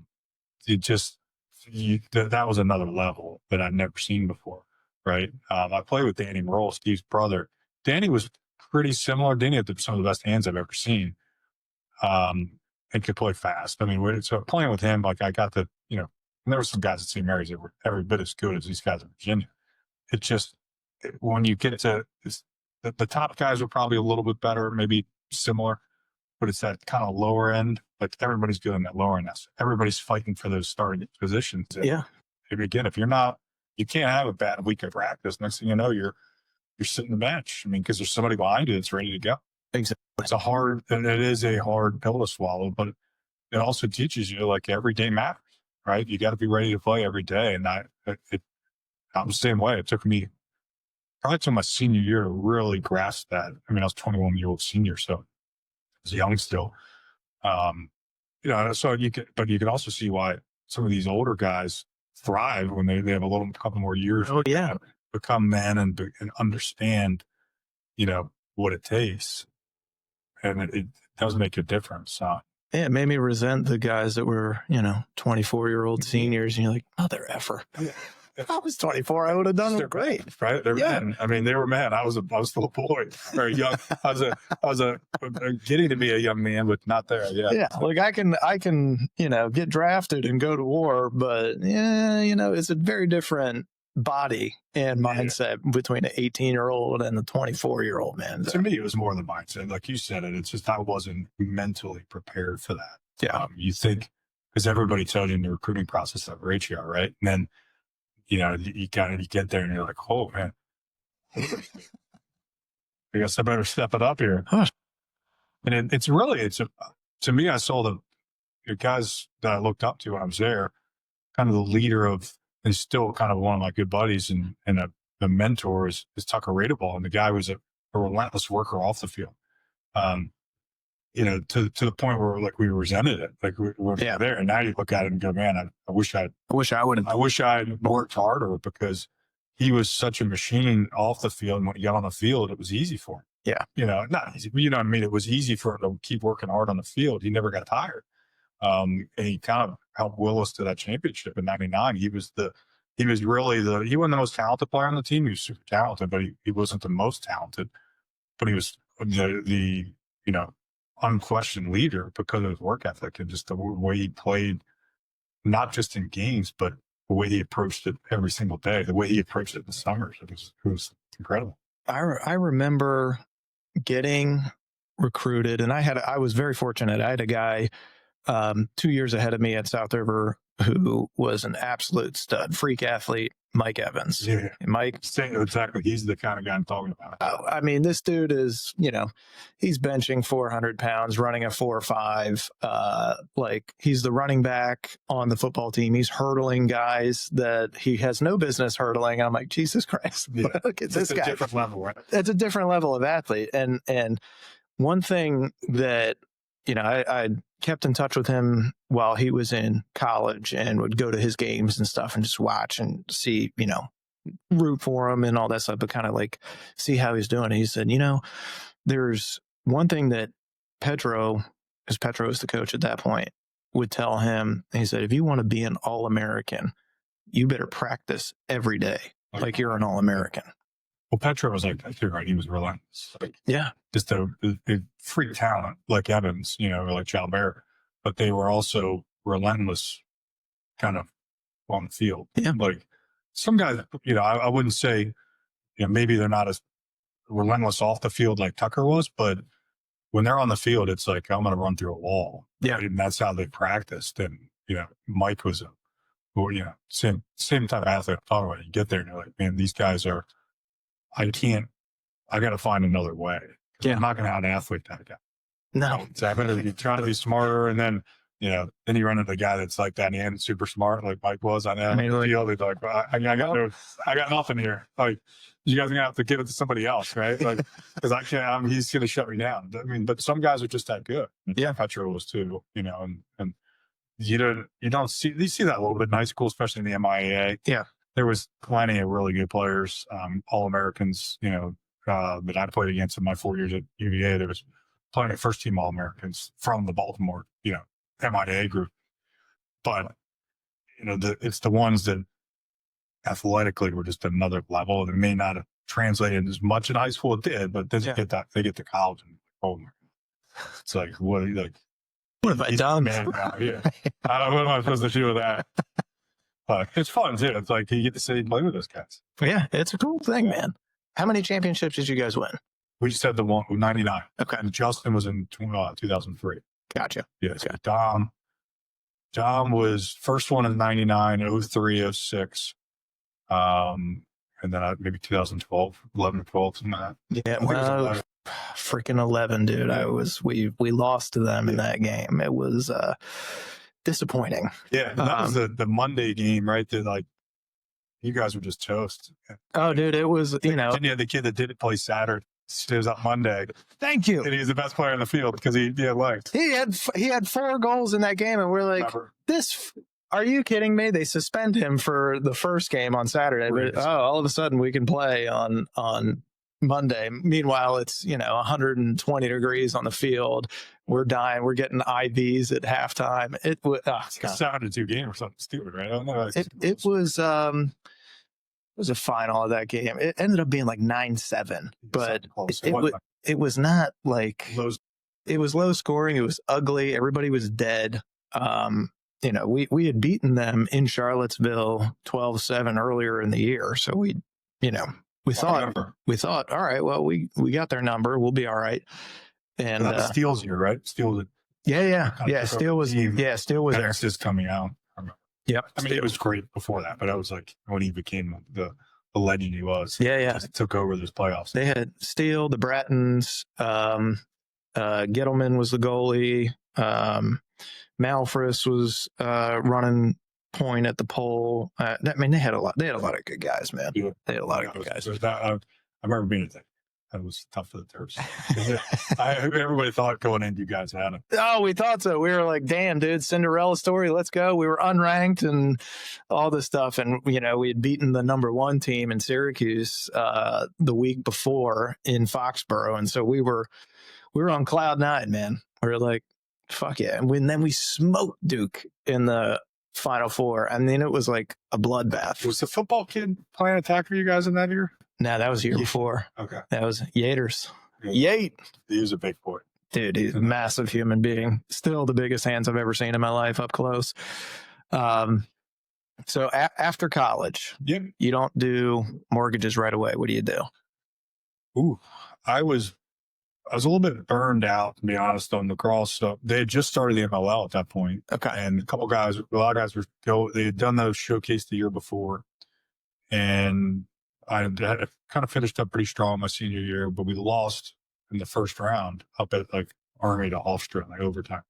was another level that I'd never seen before, right? I played with Danny Merle, Steve's brother. Danny was pretty similar. Danny had some of the best hands I've ever seen, and could play fast. So playing with him, I got to, and there were some guys at St. Mary's that were every bit as good as these guys in Virginia. When you get to the top guys were probably a little bit better, maybe similar, but it's that kind of lower end. Everybody's good in that lower end. Everybody's fighting for those starting positions. Yeah. Again, if you're not, you can't have a bad week of practice. Next thing you know, you're sitting the bench. Because there's somebody behind you that's ready to go. Exactly. It is a hard pill to swallow, but it also teaches you every day matters, right? You got to be ready to play every day. And I'm the same way. It took me probably till my senior year to really grasp that. I was 21-year-old senior, so I was young still. So you can also see why some of these older guys thrive when they have a couple more years. Oh yeah. Become men and understand, what it takes. And it does make a difference. Yeah, it made me resent the guys that were, 24-year-old seniors. And you're like, mother effer. Yeah. If I was 24, I would have done it great. Right? They're men. I mean, they were men. I was still a boy, or young. I was getting to be a young man, but not there yet. Yeah, like I can, get drafted and go to war, but it's a very different body and mindset between an 18-year-old and a 24-year-old man. To me, it was more the mindset. Like you said, it's just I wasn't mentally prepared for that. Yeah. You think, because everybody tells you in the recruiting process how great you are, right? And then, you get there and you're like, oh man, I guess I better step it up here. Huh. And to me, I saw the guys that I looked up to when I was there, kind of the leader of, and still kind of one of my good buddies and a mentor is Tucker Radeball. And the guy was a relentless worker off the field. To the point where like we resented it, like we were there. And now you look at it and go, man, I wish I had worked harder, because he was such a machine off the field. And when he got on the field, it was easy for him. Yeah. Not easy, but you know what I mean? It was easy for him to keep working hard on the field. He never got tired. And he kind of helped will us to that championship in '99. He wasn't the most talented player on the team. He was super talented, but he wasn't the most talented, but he was the unquestioned leader because of his work ethic and just the way he played, not just in games, but the way he approached it every single day, the way he approached it in the summers. It was incredible. I remember getting recruited, and I was very fortunate. I had a guy 2 years ahead of me at South River who was an absolute stud, freak athlete, Mike Evans. Yeah. Mike. Exactly. He's the kind of guy I'm talking about. I mean, this dude is, he's benching 400 pounds, running a 4.5. Like he's the running back on the football team. He's hurdling guys that he has no business hurdling. I'm like, Jesus Christ, look at this guy. It's a different level, right? It's a different level of athlete. And one thing that, I kept in touch with him while he was in college and would go to his games and stuff and just watch and see, root for him and all that stuff, but kind of like see how he's doing. He said, there's one thing that Petro is the coach at that point, would tell him. He said, if you want to be an All-American, you better practice every day like you're an All-American. Well, Petro was like that too, right? He was relentless. Yeah. Just a freak talent like Evans, or like Chalbert, but they were also relentless kind of on the field. Yeah. Like some guys, I wouldn't say, maybe they're not as relentless off the field like Tucker was, but when they're on the field, it's like, I'm going to run through a wall. Yeah. Right? And that's how they practiced. And, Mike was same type of athlete I'm talking about. You get there and you're like, man, these guys are, I got to find another way. Yeah. I'm not going to out athlete that guy. No. So I'm going to be trying to be smarter. And then, then you run into a guy that's like that and super smart, like Mike was on that field. He's like, I got nothing here. Like, you guys are going to have to give it to somebody else, right? Like, because I can't, he's going to shut me down. I mean, but some guys are just that good. Yeah. Petro was too, and you see that a little bit in high school, especially in the MIAA. Yeah. There was plenty of really good players, All-Americans, that I played against in my 4 years at UVA. There was plenty of first-team All-Americans from the Baltimore, MIAA group. But, it's the ones that athletically were just another level. They may not have translated as much in high school. It did, but then they get to college and, oh my God. It's like, what have I done? Man, yeah. What am I supposed to do with that? But it's fun too. It's like you get to sit and play with those guys. Yeah, it's a cool thing, man. How many championships did you guys win? We just had the one, 99. Okay. And Charleston was in 2003. Gotcha. Yeah. Okay. So Dom was first one in 99, 03, 06. And then maybe 2012, 11 or 12, something like that. Yeah. Well, freaking 11, dude. We lost to them in that game. It was, disappointing. Yeah, that was the Monday game, right? That like you guys were just toast. Oh, dude, it was Then you had the kid that didn't play Saturday. It was up Monday. Thank you. And he was the best player in the field because he had legs. He had 4 goals in that game, and we're like, this. Are you kidding me? They suspend him for the first game on Saturday. But, all of a sudden we can play on Monday. Meanwhile, it's, 120 degrees on the field. We're dying. We're getting IVs at halftime. It was, It's a 7-2 game or something stupid, right? I don't know. it was a final of that game. It ended up being like 9-7, but it was not like it was low scoring. It was ugly. Everybody was dead. We had beaten them in Charlottesville 12-7 earlier in the year. So we thought, all right, well, we got their number. We'll be all right. And Steele's year, right? Steele. Yeah. Steele was there. Just coming out. I remember. Yep. I mean, it was great before that, but I was like when he became the legend he was. Yeah. Just took over those playoffs. They had Steele, the Brattons, Gettleman was the goalie. Malfris was running point at the pole. They had a lot of good guys, man. Yeah. They had a lot of good guys. I remember being at that. That was tough for the Terps. Everybody thought going in, you guys had it. Oh, we thought so. We were like, damn, dude, Cinderella story. Let's go. We were unranked and all this stuff. And, we had beaten the number 1 team in Syracuse the week before in Foxborough. And so we were on cloud 9, man. We were like, fuck yeah. And then we smoked Duke in the Final Four. I mean, it was like a bloodbath. Was the football kid playing attack for you guys in that year? No, that was the year before. Okay. That was Yaters. Yeah. Yate. He was a big boy. Dude, he's a massive human being. Still the biggest hands I've ever seen in my life up close. So after college, yep. You don't do mortgages right away. What do you do? Ooh, I was a little bit burned out, to be honest, on lacrosse stuff. They had just started the MLL at that point. Okay. And a lot of guys they had done those showcase the year before. And I had kind of finished up pretty strong my senior year, but we lost in the first round up at like Army to Hofstra in like overtime.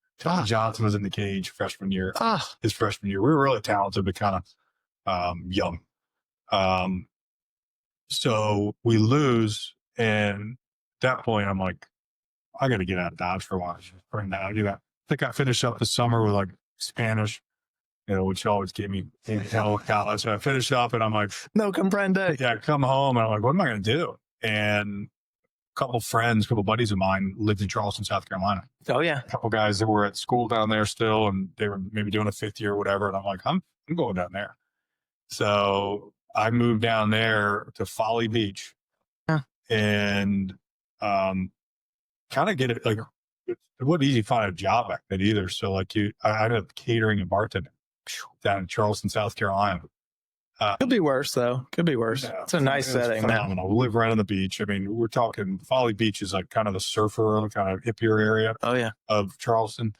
Johnson was in the cage freshman year. His freshman year. We were really talented, but kind of young. So we lose, and at that point, I'm like, I got to get out of Dodge for a while. Bring that. I do that. I think I finished up the summer with like Spanish, which always gave me college. So I finished up, and I'm like, no comprende. Yeah, I come home, and I'm like, what am I going to do? And a couple buddies of mine lived in Charleston, South Carolina. Oh yeah, a couple guys that were at school down there still, and they were maybe doing a 5th year or whatever. And I'm like, I'm going down there. So I moved down there to Folly Beach, and kind of get it like it wasn't easy to find a job back then either. So like I ended up catering and bartending down in Charleston, South Carolina. Could be worse though. Could be worse. Yeah, it's a nice setting, man. We live right on the beach. I mean, we're talking Folly Beach is like kind of the surfer, kind of hippier area. Oh yeah, of Charleston.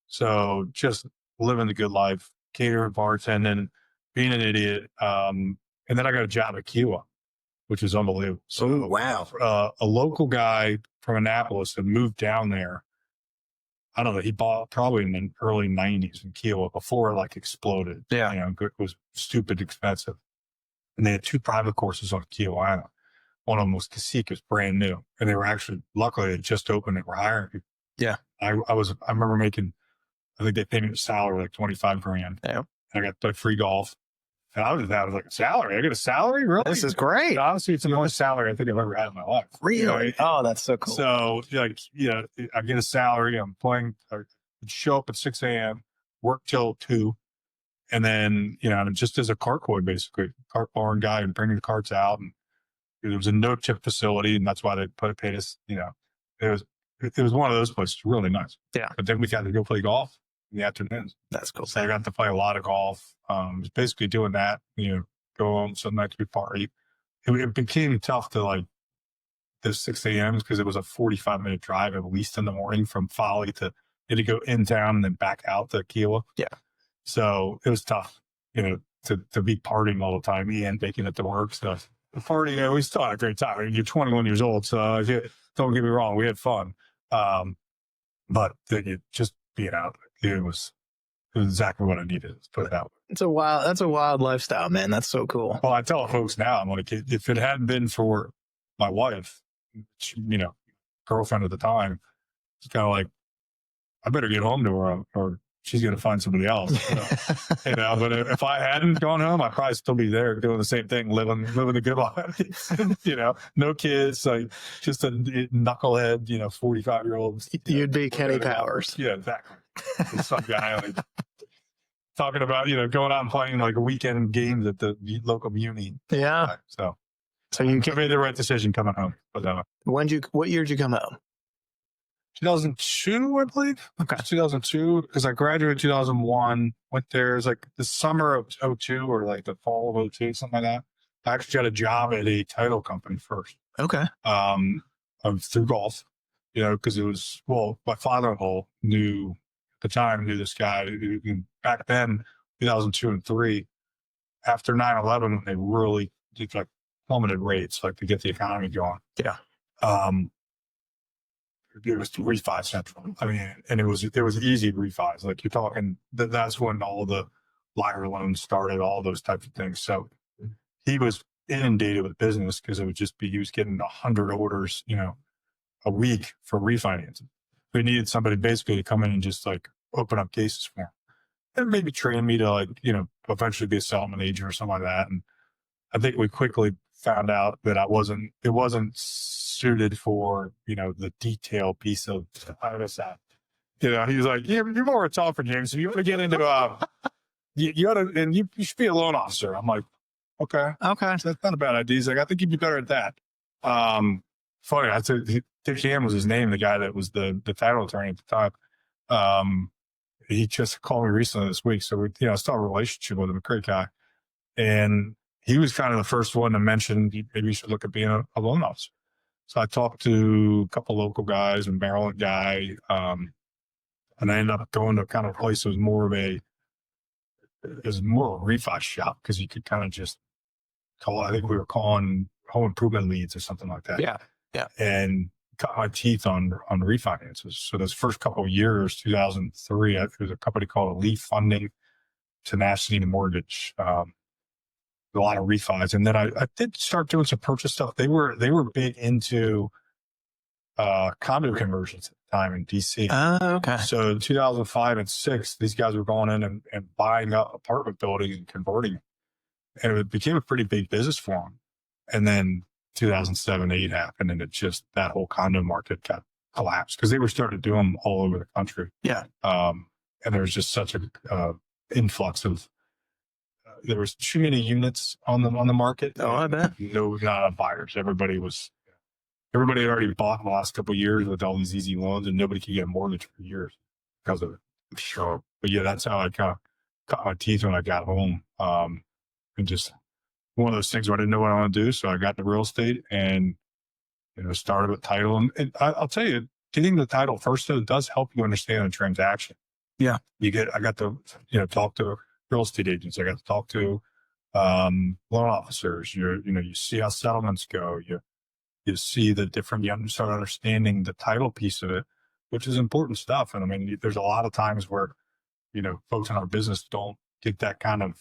So just living the good life, catering, bartending, being an idiot. And then I got a job at Kiowa, which is unbelievable. So wow, a local guy from Annapolis had moved down there. I don't know. He bought probably in the early 90s in Kiowa before it like exploded. Yeah. It was stupid expensive. And they had 2 private courses on Kiowa Island. One of them was Cacique, was brand new. And they were actually, luckily, they just opened and were hiring people. Yeah. I remember making, I think they paid me a salary like $25,000. Yeah. And I got like free golf. And I was like, a salary? I get a salary? Really? This is great. Honestly, it's the most salary I think I've ever had in my life. Really? Oh, that's so cool. So, I get a salary. I'm playing, I show up at 6 a.m., work till 2. And then, just as a cart boy, basically, cart barn guy and bringing the carts out. And there was a no-tip facility, and that's why they paid us, it was one of those places, really nice. Yeah. But then we got to go play golf in the afternoons. That's cool. So I got to play a lot of golf. Was basically doing that, go home some nights we party. It became tough to like the 6 a.m. because it was a 45-minute drive at least in the morning from Folly to go in town and then back out to Kiowa. Yeah. So it was tough, to be partying all the time and making it to work. So the party, we still had a great time. I mean, you're 21 years old, so don't get me wrong, we had fun. But just being out, it was exactly what I needed. Let's put it that way. That's a wild lifestyle, man. That's so cool. Well, I tell folks now, I'm like, if it hadn't been for my wife, girlfriend at the time, it's kind of like, I better get home to her or she's going to find somebody else. But if I hadn't gone home, I'd probably still be there doing the same thing, living the good life. No kids, like just a knucklehead, 45-year-old. You'd be Kenny Powers. Yeah, exactly. Some guy like talking about, going out and playing like weekend games at the local muni. Yeah. So you made the right decision coming home. But what year did you come home? 2002, I believe. Okay. 2002, because I graduated 2001. Went there. It was like the summer of 2002 or like the fall of 2002, something like that. I actually got a job at a title company first. Okay. Through golf, because it was, my father-in-law knew this guy who back then, 2002 and 2003, after 9/11, they really did like plummeted rates, like to get the economy going. Yeah. It was refi central. I mean, and it was easy refis. Like you're talking, that's when all the liar loans started, all those types of things. So he was inundated with business because it would just be, he was getting 100 orders, a week for refinancing. We needed somebody basically to come in and just like open up cases for him and maybe train me to like, eventually be a settlement agent or something like that. And I think we quickly found out that it wasn't suited for, the detail piece of that. He was like, yeah, you're more a talker, James. If you want to get into, you ought to, and you should be a loan officer. I'm like, okay. So that's not a bad idea. He's like, I think you'd be better at that. Funny. I said, Dick Ham was his name, the guy that was the title attorney at the time. He just called me recently this week. So we, still have a relationship with him, a great guy. And he was kind of the first one to mention maybe you should look at being a loan officer. So I talked to a couple local guys, a Maryland guy, and I ended up going to kind of a place that was more of a refi shop because you could kind of just call. I think we were calling home improvement leads or something like that. Yeah. And cut my teeth on refinances. So those first couple of years, 2003, there was a company called Elite Funding, Tenacity Mortgage. A lot of refis. And then I did start doing some purchase stuff. They were big into condo conversions at the time in DC. Okay. So in 2005 and 2006, these guys were going in and buying up apartment buildings and converting them. And it became a pretty big business for them. And then 2007, 2008 happened, and it just, that whole condo market got collapsed because they were starting to do them all over the country. Yeah. And there was just such a influx of, there was too many units on the market. Oh, I bet. No, not buyers. Everybody had already bought in the last couple of years with all these easy loans, and nobody could get a mortgage for years because of it. Sure. But yeah, that's how I kind of cut my teeth when I got home. And just one of those things where I didn't know what I want to do. So I got into real estate and, started with title. And I'll tell you, getting the title first, though, does help you understand the transaction. Yeah. I got to, talk to real estate agents. I got to talk to loan officers. You see how settlements go. You see the different, you start understanding the title piece of it, which is important stuff. And I mean, there's a lot of times where, folks in our business don't get that kind of,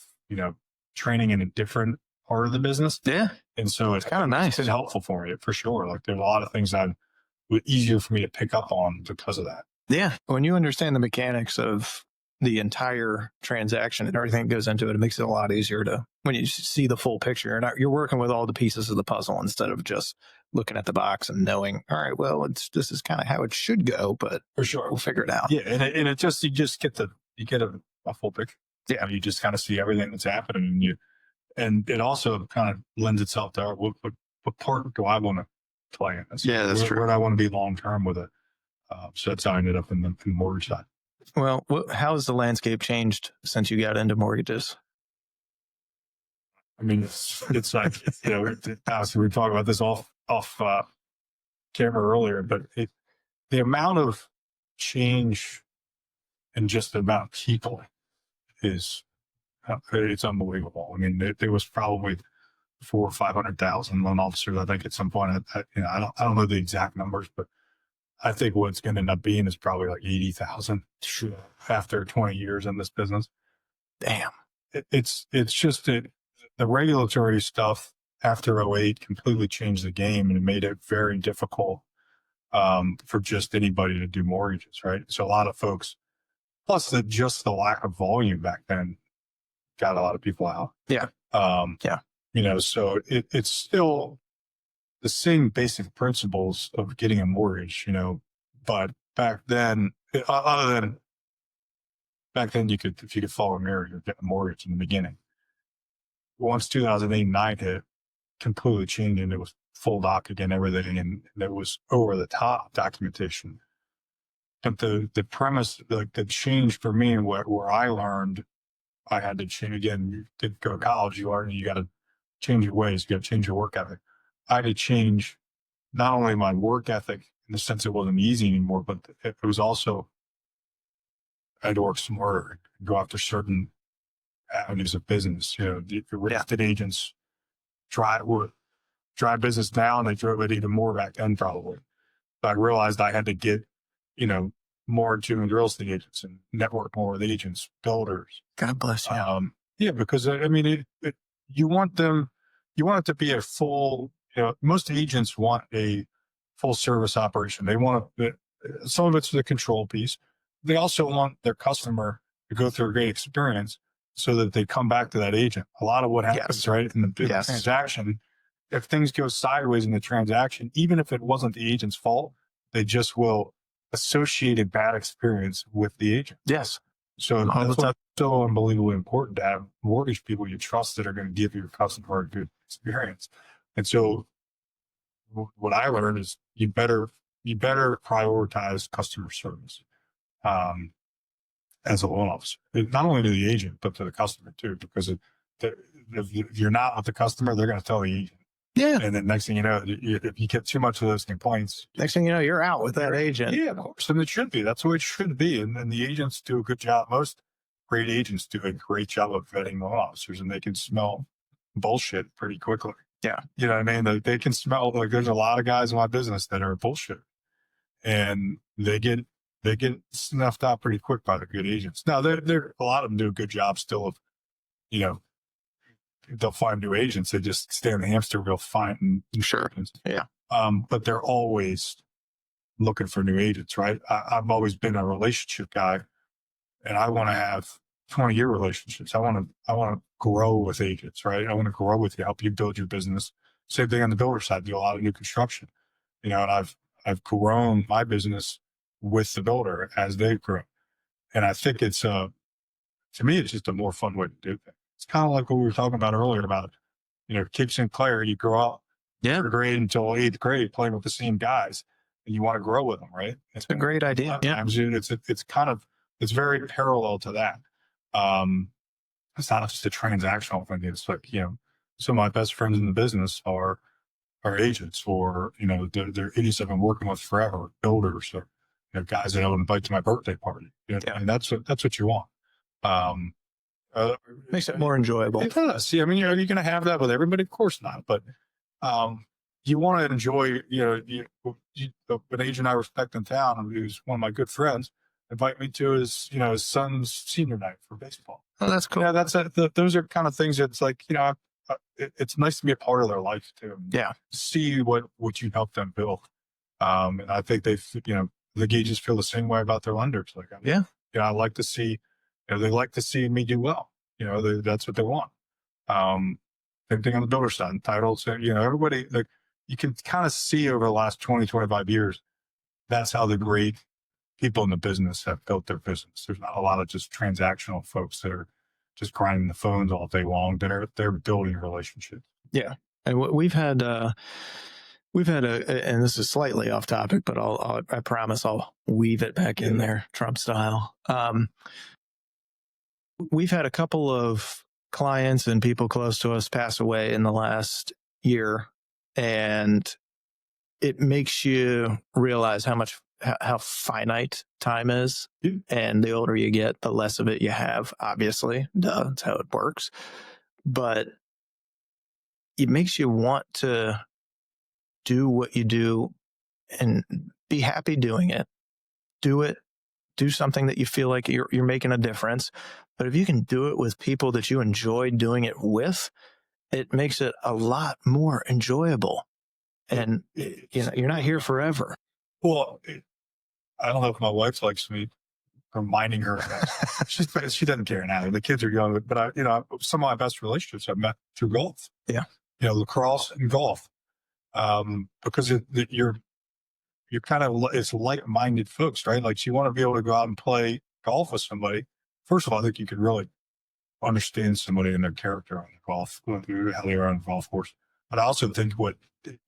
training in a different part of the business. Yeah. And so it's kind of nice. It's been helpful for me for sure. Like there's a lot of things that were easier for me to pick up on because of that. Yeah. When you understand the mechanics of the entire transaction and everything that goes into it, it makes it a lot easier when you see the full picture. And you're working with all the pieces of the puzzle instead of just looking at the box and knowing, all right, well, this is kind of how it should go, but for sure we'll figure it out. Yeah. And it just, you get a full picture. Yeah. You just kind of see everything that's happening, and it also kind of lends itself to what part do I want to play in this? Yeah, that's true. Where do I want to be long-term with it? So that's how I ended up in the mortgage side. Well, how has the landscape changed since you got into mortgages? I mean, it's like, obviously we talked about this off camera earlier, but the amount of change and just the amount of people it's unbelievable. I mean, there was probably 400,000 or 500,000 loan officers, I think, at some point. I don't know the exact numbers, but I think what's going to end up being is probably like 80,000 after 20 years in this business. Damn. It's just the regulatory stuff after 2008 completely changed the game, and it made it very difficult for just anybody to do mortgages, right? So a lot of folks Plus, just the lack of volume back then got a lot of people out. Yeah. Yeah. So it's still the same basic principles of getting a mortgage, but back then, other than back then, if you could follow a mirror, you'd get a mortgage in the beginning. Once 2008-9 hit, completely changed, and it was full doc again, everything, and there was over the top documentation. But the premise, like the change for me, and where I learned, I had to change again. You did go to college, you got to change your ways, you got to change your work ethic. I had to change not only my work ethic in the sense it wasn't easy anymore, but it was also I had to work smarter, go after certain avenues of business. The real estate agents drive business now, and they drove it even more back then probably. But I realized I had to get, more into real estate agents and network more with agents, builders. God bless you. Because you want it to be a full, most agents want a full service operation. They want some of it's the control piece. They also want their customer to go through a great experience so that they come back to that agent. A lot of what happens, right, in the transaction, if things go sideways in the transaction, even if it wasn't the agent's fault, they just will associate a bad experience with the agent. Yes. So that's why it's so unbelievably important to have mortgage people you trust that are going to give your customer a good experience. And so what I learned is you better prioritize customer service as a loan officer, not only to the agent, but to the customer too, because if you're not with the customer, they're going to tell the agent. Yeah. And then next thing you know, if you get too much of those complaints, next thing you know, you're out with that agent. Yeah, of course. And it should be. That's the way it should be. And then the agents do a good job. Most great agents do a great job of vetting loan officers, and they can smell bullshit pretty quickly. Yeah. You know what I mean? They can smell, like there's a lot of guys in my business that are bullshit, and they get snuffed out pretty quick by the good agents. Now, a lot of them do a good job still of, they'll find new agents. They just stay on the hamster wheel finding insurance. Yeah. But they're always looking for new agents, right? I've always been a relationship guy, and I want to have 20-year relationships. I want to grow with agents, right? I want to grow with you, help you build your business. Same thing on the builder side, do a lot of new construction, and I've grown my business with the builder as they grow. And I think it's, to me, it's just a more fun way to do things. It's kind of like what we were talking about earlier about, Kid Sinclair, you grow up third grade until 8th grade playing with the same guys, and you want to grow with them, right? It's a great idea. Yeah. It's very parallel to that. It's not just a transactional thing. It's like, some of my best friends in the business are agents, or, they're idiots I've been working with forever, builders, or, guys that I would invite to my birthday party. And that's what you want. Makes it more enjoyable. It does. See, I mean, are you going to have that with everybody? Of course not. But you want to enjoy, an agent I respect in town, who's one of my good friends, invite me to his son's senior night for baseball. Oh, that's cool. Yeah, those are kind of things that's like, it's nice to be a part of their life too. Yeah. See what you help them build. And I think the agents feel the same way about their lenders. Like, I like to see, they like to see me do well. That's what they want. Same thing on the builder side, titles, everybody, like, you can kind of see over the last 20, 25 years, that's how the great people in the business have built their business. There's not a lot of just transactional folks that are just grinding the phones all day long. They're building relationships. Yeah. And we've had and this is slightly off topic, but I promise I'll weave it back in there, Trump style. We've had a couple of clients and people close to us pass away in the last year, and it makes you realize how finite time is. And the older you get, the less of it you have, obviously. That's how it works. But it makes you want to do what you do and be happy doing it. Do something that you feel like you're making a difference. But if you can do it with people that you enjoy doing it with, it makes it a lot more enjoyable. And you're not here forever. Well, I don't know if my wife likes me reminding her. She doesn't care now. The kids are young, but some of my best relationships I've met through golf. Yeah. Lacrosse and golf. Because you're kind of, it's like-minded folks, right? Like, you want to be able to go out and play golf with somebody. First of all, I think you could really understand somebody and their character on the golf, how they are on the golf course. But I also think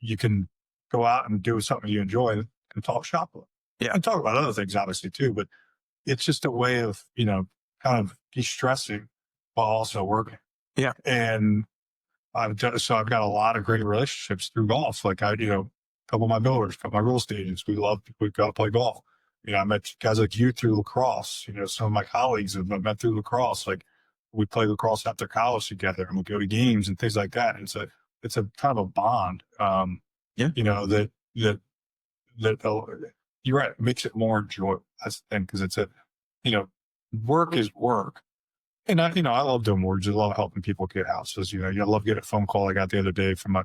you can go out and do something you enjoy and talk shop with. Yeah. And talk about other things, obviously, too, but it's just a way of, kind of de-stressing while also working. Yeah. And I've got a lot of great relationships through golf. Like, a couple of my builders, a couple of my real estate agents, we got to play golf. I met guys like you through lacrosse. Some of my colleagues have met through lacrosse. Like, we play lacrosse after college together, and we go to games and things like that. And it's a kind of a bond. That you're right. It makes it more enjoyable. That's the thing, because it's work is work. And I love doing mortgages. I love helping people get houses. I love getting a phone call I got the other day from a,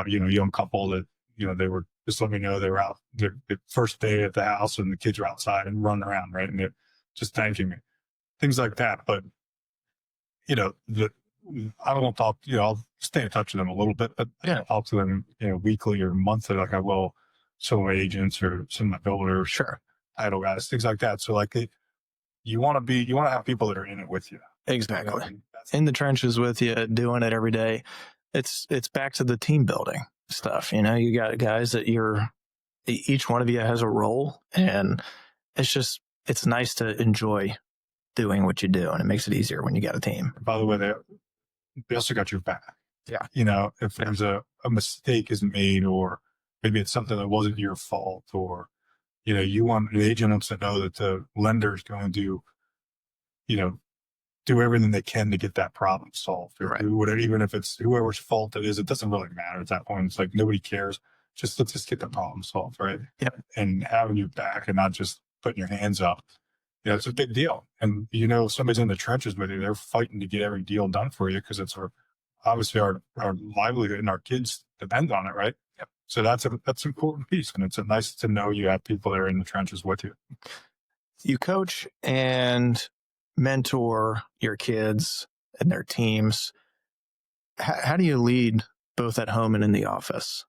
young couple that, they were just letting me know they were out the first day at the house and the kids were outside and running around, right? And they're just thanking me, things like that. But, I don't talk, I'll stay in touch with them a little bit, but I don't talk to them, weekly or monthly, like I will some of my agents or some of my builders, Sure, title guys, things like that. So, like, you want to have people that are in it with you. Exactly. In the trenches with you, doing it every day. It's back to the team building stuff. You got guys that each one of you has a role, and it's nice to enjoy doing what you do, and it makes it easier when you got a team. By the way, they also got your back. Yeah. If there's a mistake is made, or maybe it's something that wasn't your fault, or, you want the agent to know that the lender is going to, do everything they can to get that problem solved, or do whatever, even if it's whoever's fault it is, it doesn't really matter at that point. It's like, nobody cares. Let's just get the problem solved. Right. Yep. And having you back and not just putting your hands up. It's a big deal. And, if somebody's in the trenches with you, they're fighting to get every deal done for you, because it's obviously our livelihood, and our kids depend on it. Right. Yep. So that's an important piece. And it's nice to know you have people that are in the trenches with you. You coach and mentor your kids and their teams. How do you lead both at home and in the office?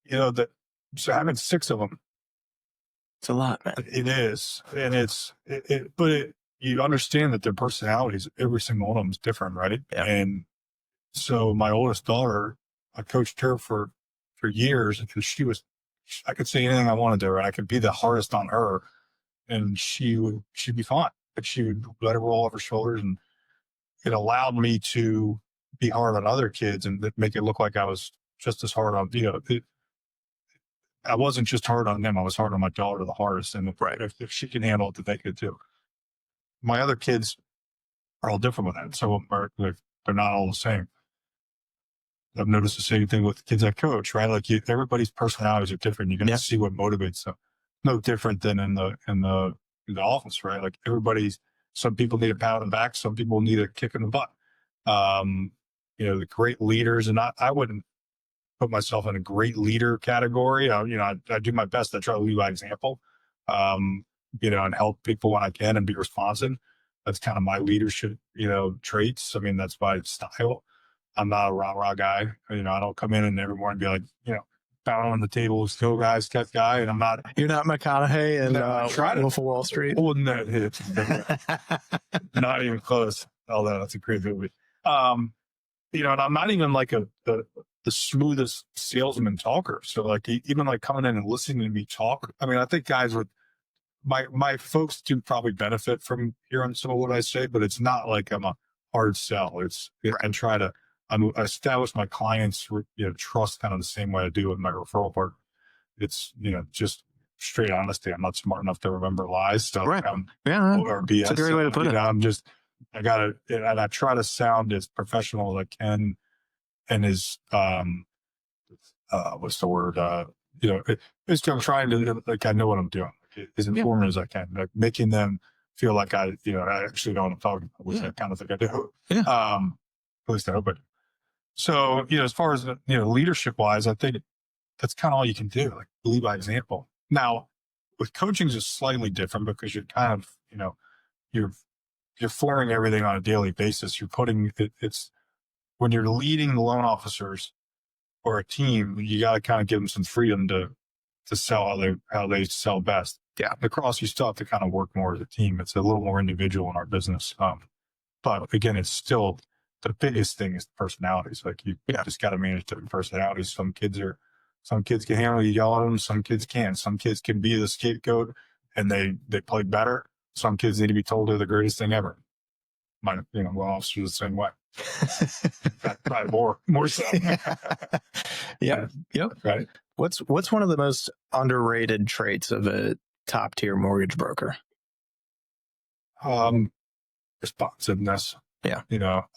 So having 6 of them, it's a lot, man. It is. And but you understand that their personalities, every single one of them is different, right? Yeah. And so my oldest daughter, I coached her for years, because I could say anything I wanted to her, and I could be the hardest on her, and she'd be fine. But she would let it roll off her shoulders, and it allowed me to be hard on other kids and make it look like I was just as hard on, I wasn't just hard on them. I was hard on my daughter the hardest. And if she can handle it, then they could too. My other kids are all different with that. So they're not all the same. I've noticed the same thing with the kids I coach, right? Like, everybody's personalities are different. You're going to see what motivates them. No different than in the office, right? Like, some people need a pat on the back. Some people need a kick in the butt. The great leaders, and I wouldn't put myself in a great leader category. I do my best to try to lead by example, and help people when I can and be responsive. That's kind of my leadership, traits. I mean, that's my style. I'm not a rah-rah guy. I don't come in and every morning be like, pound on the table, still guys, cat guy. And I'm not. You're not McConaughey and Wolf of Wall Street. Wouldn't that hit? Not even close. Although that's a great movie. And I'm not even like the smoothest salesman talker. So, like, even like coming in and listening to me talk. I mean, I think guys would, my folks do probably benefit from hearing some of what I say, but it's not like I'm a hard sell. And try to establish my clients, trust kind of the same way I do with my referral partner. It's, just straight honesty. I'm not smart enough to remember lies. So or BS. That's a great way to put it. And I try to sound as professional as I can, and as, what's the word? Basically I'm trying to, like, I know what I'm doing, as informative as I can, like, making them feel like I actually know what I'm talking about, which I kind of think I do. Yeah. At least I hope I do. So, as far as, leadership wise, I think that's kind of all you can do, like, lead by example. Now, with coaching is slightly different because you're kind of, you're forming everything on a daily basis. You're putting it's when you're leading the loan officers or a team, you got to kind of give them some freedom to sell how they sell best. Yeah. Lacrosse, you still have to kind of work more as a team. It's a little more individual in our business. But again, it's still the biggest thing is personalities. Like you just got to manage different personalities. Some kids can handle you yell at them. Some kids can't. Some kids can be the scapegoat and they play better. Some kids need to be told they're the greatest thing ever. Loan officers the same way. Probably more so. Yeah. Yep. Right. What's one of the most underrated traits of a top tier mortgage broker? Responsiveness. Yeah.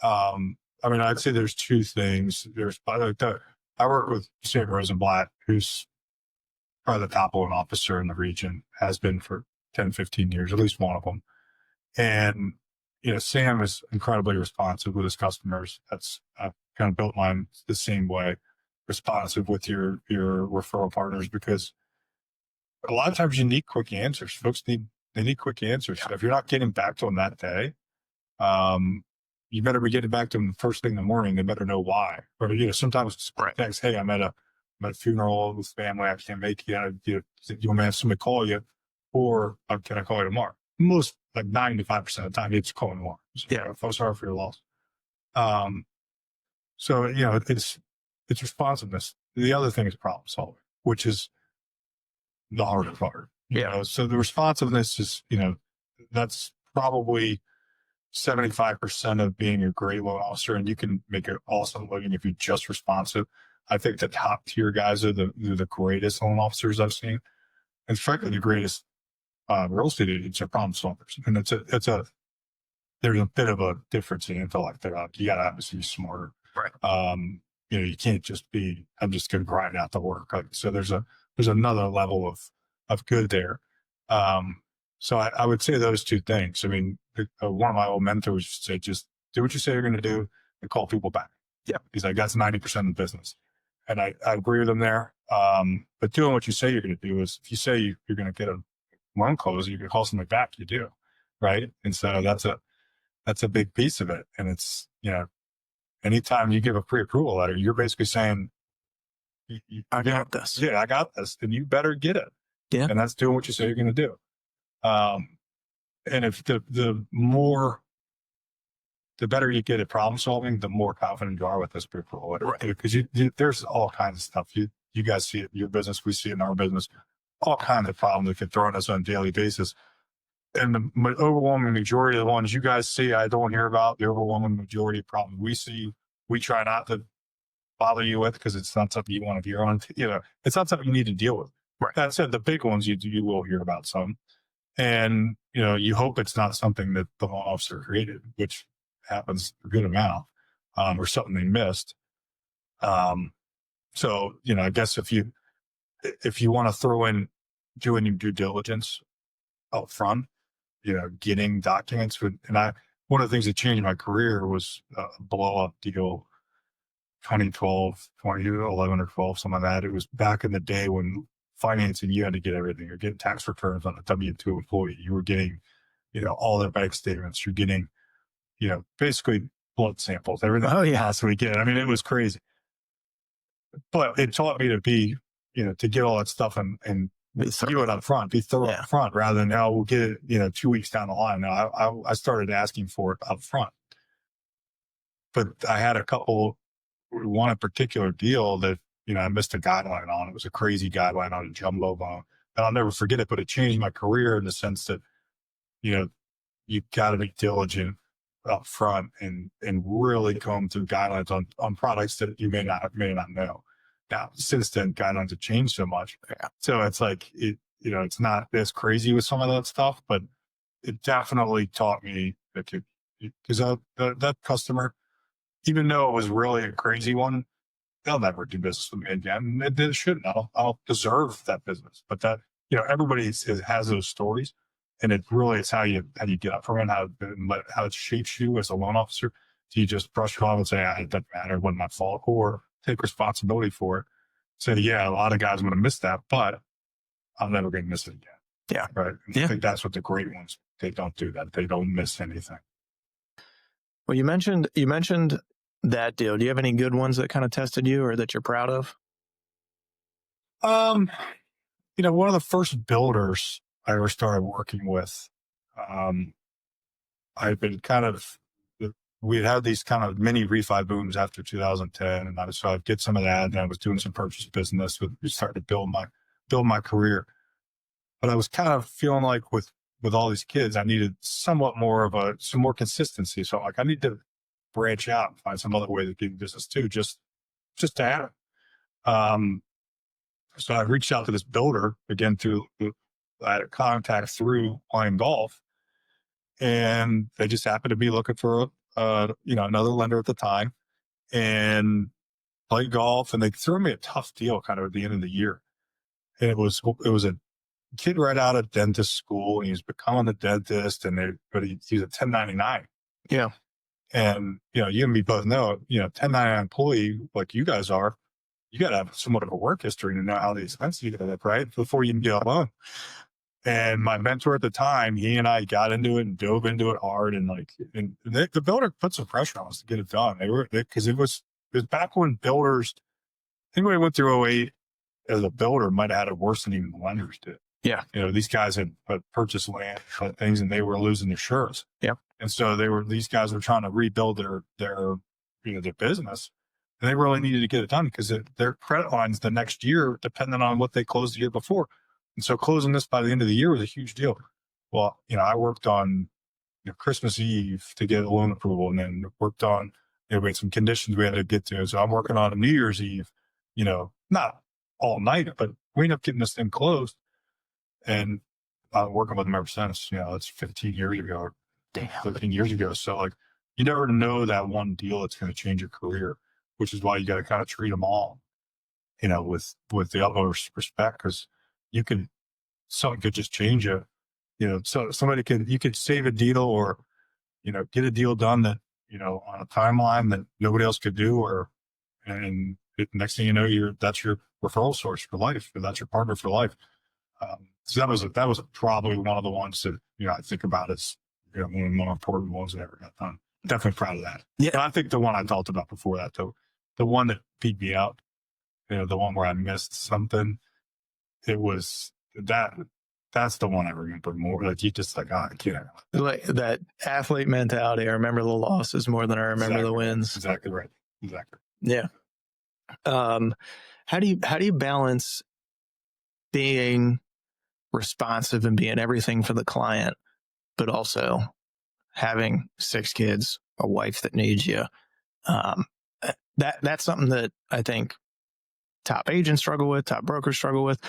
I'd say there's two things. I work with Sam Rosenblatt, who's probably the top loan officer in the region, has been for 10, 15 years, at least one of them. And, Sam is incredibly responsive with his customers. I've kind of built mine the same way, responsive with your referral partners, because a lot of times you need quick answers. Folks need quick answers. So if you're not getting back to them that day, you better be getting back to them the first thing in the morning. They better know why. Or, sometimes it's text, hey, I'm at a funeral with family. I can't make it. You want me to have somebody call you, or can I call you tomorrow? Most, like 95% of the time, it's calling tomorrow. So, I feel sorry for your loss. It's responsiveness. The other thing is problem solving, which is the harder part. So the responsiveness is, that's probably 75% of being a great loan officer, and you can make an awesome living if you're just responsive. I think the top tier guys are the greatest loan officers I've seen, and frankly, the greatest real estate agents are problem solvers. And there's a bit of a difference in intellect there. You got to obviously be smarter, right? You can't just be, I'm just going to grind out the work. So there's another level of good there. So I would say those two things. I mean, one of my old mentors said, just do what you say you're going to do and call people back. Yeah. He's like, that's 90% of the business. And I agree with him there. But doing what you say you're going to do is, if you say you're going to get a loan close, you can call somebody back, you do. Right. And so that's a big piece of it. And it's, anytime you give a pre-approval letter, you're basically saying, I got this. Yeah, I got this. And you better get it. Yeah. And that's doing what you say you're going to do. And if the better you get at problem solving, the more confident you are with this pre-approval letter. Right. Because there's all kinds of stuff. You guys see it in your business. We see it in our business. All kinds of problems that get thrown at us on a daily basis. And the overwhelming majority of the ones you guys see, I don't hear about. The overwhelming majority of problems we see, we try not to bother you with because it's not something you want to hear on. It's not something you need to deal with. Right. That said, the big ones you will hear about some. And, you hope it's not something that the loan officer created, which happens a good amount, or something they missed. So, I guess if you want to throw in doing your due diligence up front, getting documents one of the things that changed my career was a blow up deal, 2012, 2011 or 12, something like that. It was back in the day when financing, you had to get everything. You're getting tax returns on a W-2 employee. You were getting, all their bank statements. You're getting, basically blood samples, everything. Oh, yeah. Possibly get. I mean, it was crazy. But it taught me to be, to get all that stuff and do it up front, be thorough up front, rather than now we'll get it, 2 weeks down the line. Now I started asking for it up front. But I had one particular deal that, I missed a guideline on. It was a crazy guideline on a jumbo loan. And I'll never forget it, but it changed my career in the sense that, you got to be diligent up front and really comb through guidelines on products that you may not know. Now, since then, guidelines have changed so much. Yeah. So it's like, it's not as crazy with some of that stuff, but it definitely taught me that because that customer, even though it was really a crazy one, they'll never do business with me again. They shouldn't. I'll deserve that business. But that, everybody has those stories, and it's how you get up from it, how it shapes you as a loan officer. Do you just brush it off and say, it doesn't matter, it wasn't my fault, or take responsibility for it? Say, yeah, a lot of guys would have missed that, but I'm never going to miss it again. Yeah. Right. And I think that's what the great ones, they don't do that. They don't miss anything. Well, you mentioned that deal. Do you have any good ones that kind of tested you or that you're proud of? One of the first builders I ever started working with, I've been we had these kind of mini refi booms after 2010. And so I'd get some of that. And I was doing some purchase business starting to build my career. But I was kind of feeling like with all these kids, I needed somewhat more of some more consistency. So like, I need to branch out and find some other way to do business too, just to have it. So I reached out to this builder again I had a contact through playing golf, and they just happened to be looking for another lender at the time, and played golf, and they threw me a tough deal kind of at the end of the year. And it was a kid right out of dentist school, and he's becoming a dentist, but he's a 1099. Yeah. And you and me both know, 1099 employee like you guys are, you got to have somewhat of a work history to know how the expenses you got to have, right? Before you can get a loan. And my mentor at the time, he and I got into it and dove into it hard. And the builder put some pressure on us to get it done. Because it was back when builders, I think when we went through 08 as a builder, might have had it worse than even the lenders did. Yeah. These guys had purchased land and things, and they were losing their shirts. Yeah. And so these guys were trying to rebuild their business. And they really needed to get it done because their credit lines the next year depended on what they closed the year before. And so closing this by the end of the year was a huge deal. Well, I worked on Christmas Eve to get a loan approval, and then worked on, we had some conditions we had to get to. So I'm working on a New Year's Eve, not all night, but we ended up getting this thing closed. And I'm working with them ever since. It's 15 years ago, or 13 years ago. So like, you never know that one deal that's going to change your career, which is why you got to kind of treat them all, with the utmost respect, because something could just change you. So you could save a deal or, get a deal done that, on a timeline that nobody else could do, and next thing you know, that's your referral source for life, or that's your partner for life. So that was probably one of the ones that, I think about as, one of the more important ones that ever got done. Definitely proud of that. Yeah. And I think the one I talked about before that, though, the one that beat me out, the one where I missed something, it was that's the one I remember more. Like, you just like, I can't. Like that athlete mentality. I remember the losses more than I remember the wins. Exactly right. Exactly. Yeah. How do you balance being responsive and being everything for the client, but also having 6 kids, a wife that needs you? That's something that I think top agents struggle with, top brokers struggle with.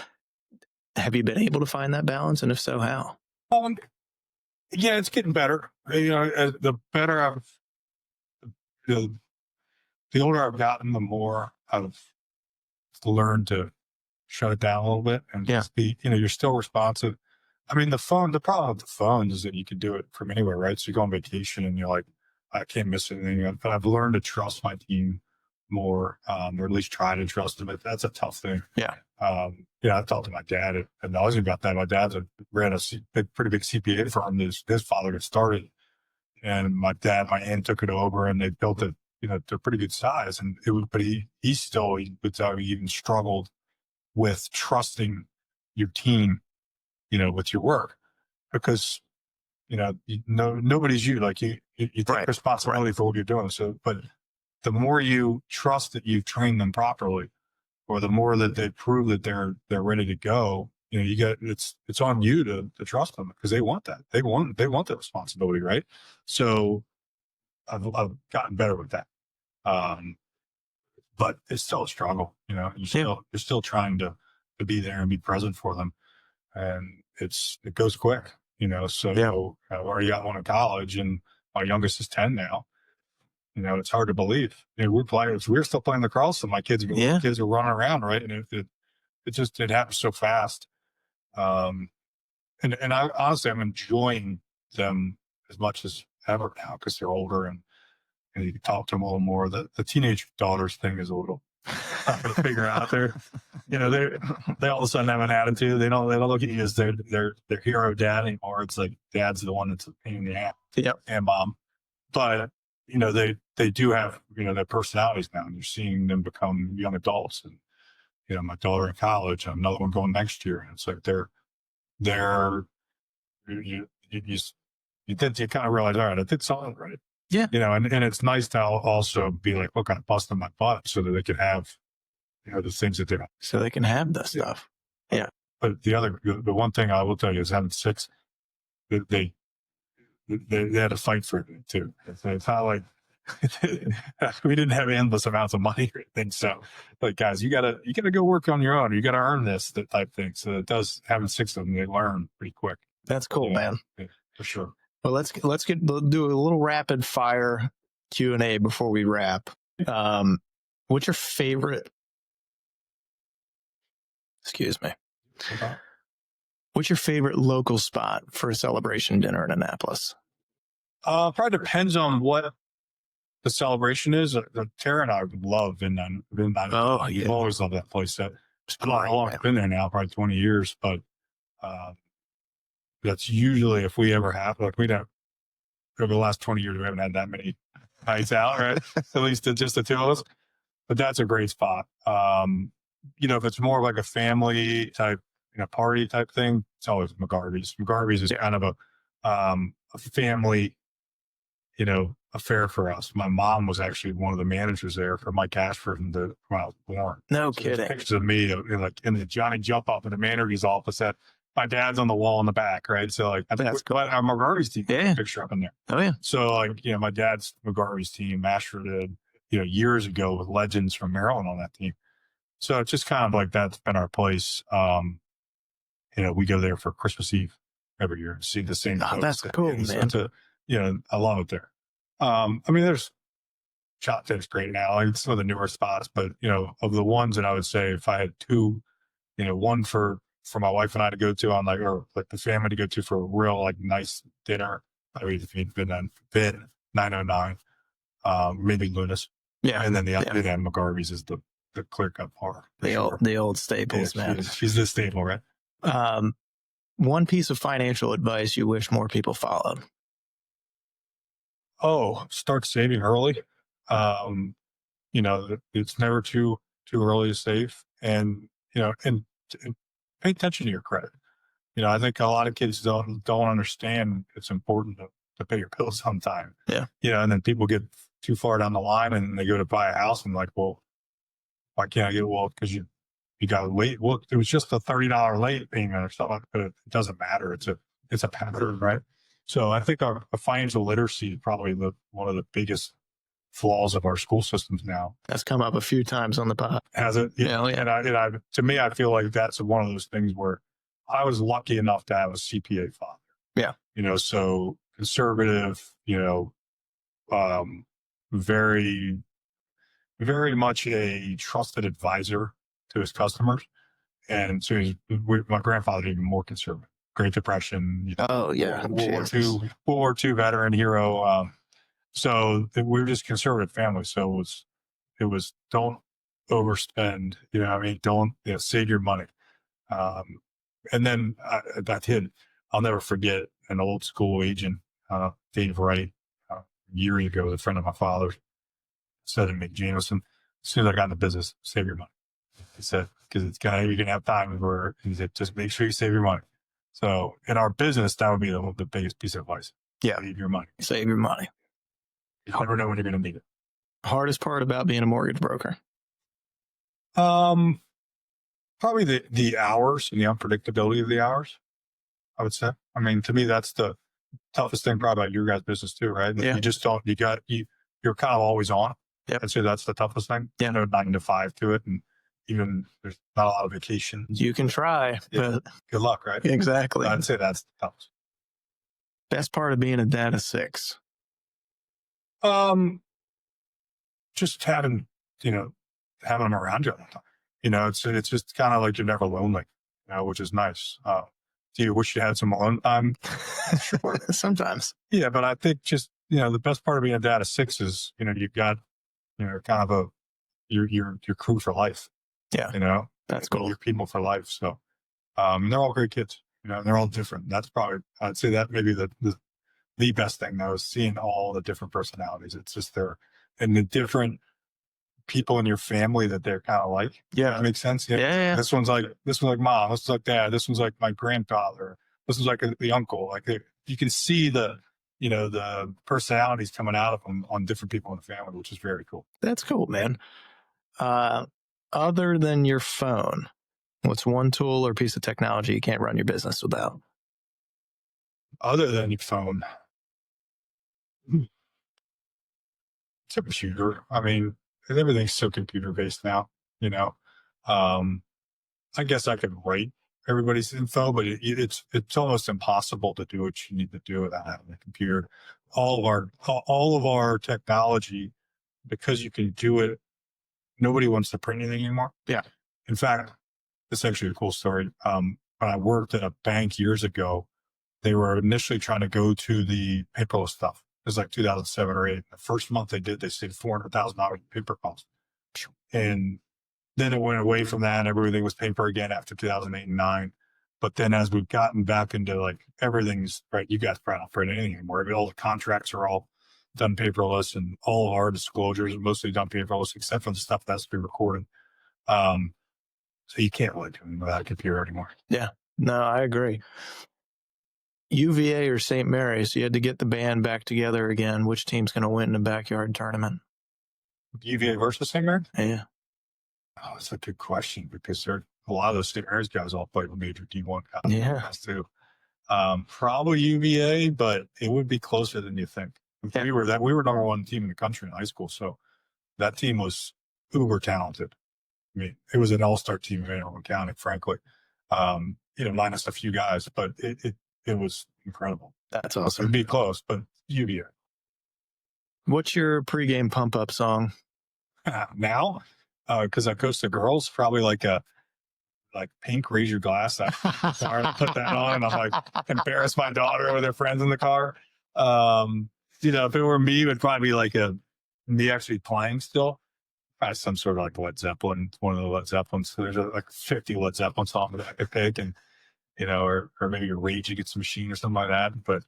Have you been able to find that balance? And if so, how? Yeah, it's getting better. The better the older I've gotten, the more I've learned to shut it down a little bit and just be, you're still responsive. I mean, the problem with the phone is that you can do it from anywhere, right? So you go on vacation and you're like, I can't miss anything. But I've learned to trust my team more, or at least try to trust them. But that's a tough thing. Yeah. I talked to my dad and I was about that. My dad ran a pretty big CPA firm. His father had started, and my aunt took it over, and they built it, to a pretty good size. And but he would tell me he even struggled with trusting your team, with your work, because, nobody's you. Like you take responsibility for what you're doing. So, but the more you trust that you've trained them properly, or the more that they prove that they're ready to go, it's on you to trust them, because they want that. They want the responsibility, right? So I've gotten better with that. But it's still a struggle, you're still trying to be there and be present for them. And it goes quick, so I already got one in college, and my youngest is 10 now. It's hard to believe. We're still playing lacrosse, and my kids are running around, right? And it happens so fast. And I honestly, I'm enjoying them as much as ever now, because they're older, and you can talk to them a little more. The teenage daughters thing is a little not going to figure out. They all of a sudden have an attitude. They don't look at you as their hero dad anymore. It's like dad's the one that's a pain in the ass. Yep. And mom. But, they do have, their personalities now, and you're seeing them become young adults. And, my daughter in college, another one going next year. And it's like you kind of realize, all right, I did something right. Yeah. And it's nice to also be like, look, I'm busting my butt so that they can have, the things that they're. So they can have the stuff. Yeah. But the one thing I will tell you is having 6, they had to fight for it too. It's not like we didn't have endless amounts of money or anything. So like, guys, you gotta go work on your own. You gotta earn this, that type thing. So it does, having 6 of them, they learn pretty quick. That's cool, man. Yeah, for sure. Well, let's do a little rapid fire Q&A before we wrap. What's your favorite? Excuse me. Okay. What's your favorite local spot for a celebration dinner in Annapolis? Probably depends on what the celebration is. Tara and I love Midnight. Oh, yeah. We've always loved that place. I don't know how long I've been there now, probably 20 years, but that's usually, if we ever have, like, we don't, over the last 20 years, we haven't had that many nights out, right? At least just the 2 of us. But that's a great spot. If it's more like a family type, party type thing, it's always McGarvey's. McGarvey's is kind of a family, affair for us. My mom was actually one of the managers there for Mike Ashford when I was born. No So kidding. pictures of me in the Johnny Jump Up in the manager's office. That my dad's on the wall in the back, right? So like, I think That's cool. Our McGarvey's team picture up in there. Oh yeah. So like, my dad's McGarvey's team, Ashford did, years ago with legends from Maryland on that team. So it's just kind of like, that's been our place. We go there for Christmas Eve every year, see the same. Oh, that's cool, man. So I love it there. There's Shot Tip's great now. It's some of the newer spots, but of the ones that I would say, if I had 2, one for my wife and I to go to on or the family to go to for a real like nice dinner, I would have been 909, maybe Luna's. Yeah. And then the McGarvey's is the clear cut par. The old staples, man. She's the staple, right? One piece of financial advice you wish more people followed. Oh, start saving early. It's never too early to save, and and pay attention to your credit. I think a lot of kids don't understand it's important to pay your bills on time. Yeah. And then people get too far down the line and they go to buy a house and like, well, why can't I get because you got late? Well, it was just a $30 late payment or something, but it doesn't matter. It's a pattern, right? So I think our financial literacy is probably one of the biggest flaws of our school systems now. That's come up a few times on the pod. Has it? Yeah. Yeah. And to me, I feel like that's one of those things where I was lucky enough to have a CPA father. Yeah. So conservative, very, very much a trusted advisor to his customers. And so my grandfather, even more conservative. Great Depression. Oh yeah. World War II veteran hero. So we were just a conservative family. So it was don't overspend. Don't save your money. And then that hit. I'll never forget an old school agent, Dave Wright, years ago, a friend of my father's, said to me, Jamison, as soon as I got in the business, save your money. He said, because you're going to have times where, he said, just make sure you save your money. So in our business, that would be the biggest piece of advice. Yeah. Save your money. Save your money. You never know when you're going to need it. Hardest part about being a mortgage broker? Probably the hours and the unpredictability of the hours, I would say. To me, that's the toughest thing probably about your guys' business too, right? Yeah. You just don't, you're kind of always on. Yep. I'd say that's the toughest thing. Yeah. 9 to 5 to it. And even there's not a lot of vacation. You can try, but good luck, right? Exactly. I'd say that's the toughest. Best part of being a dad of 6? Just having them around you all the time. It's just kind of like you're never lonely, which is nice. Do you wish you had some alone time? Sure. Sometimes. Yeah, but I think just, the best part of being a dad of 6 is, you've got, kind of your crew for life. Yeah. You know, That's cool. Your people for life. So, they're all great kids. You know, and they're all different. That's probably, I'd say that maybe the best thing though is seeing all the different personalities. It's just and the different people in your family that they're kind of like. Yeah. That makes sense. Yeah. This one's like mom. This one's like dad. This one's like my grandfather. This one's like the uncle. Like you can see the personalities coming out of them on different people in the family, which is very cool. That's cool, man. Other than your phone, what's one tool or piece of technology you can't run your business without? Other than your phone, it's a computer. I mean, everything's so computer based now, you know. I guess I could write everybody's info, but it's almost impossible to do what you need to do without having a computer. All of our technology, because you can do it, nobody wants to print anything anymore. Yeah. In fact, this is actually a cool story. When I worked at a bank years ago, they were initially trying to go to the paperless stuff. It was like 2007 or 8. The first month they did, they saved $400,000 in paper costs. And then it went away from that and everything was paper again after 2008 and 9. But then as we've gotten back into like everything's right, you guys probably don't print anything anymore. I mean, all the contracts are all done paperless and all of our disclosures are mostly done paperless, except for the stuff that's been recorded. So you can't really do anything without a computer anymore. Yeah, no, I agree. UVA or St. Mary's, you had to get the band back together again. Which team's going to win in a backyard tournament? UVA versus St. Mary's? Yeah. Oh, that's a good question because a lot of those St. Mary's guys all played with major D1 guys. Yeah. Too. Probably UVA, but it would be closer than you think. Yeah. We were number one team in the country in high school, so that team was uber talented. I mean, it was an all-star team in Anne Arundel County, frankly. Minus a few guys, but it was incredible. That's awesome. It'd be close, but UVA. What's your pregame pump-up song? Now, because I coach the girls, probably like Pink, Raise Your Glass. I put that on and I'm like, embarrass my daughter with her friends in the car. If it were me, it would probably be like me actually playing still. Probably some sort of like Led Zeppelin, one of the Led Zeppelins. So there's like 50 Led Zeppelin songs that I could pick and, or maybe a Rage Against the Machine or something like that. But,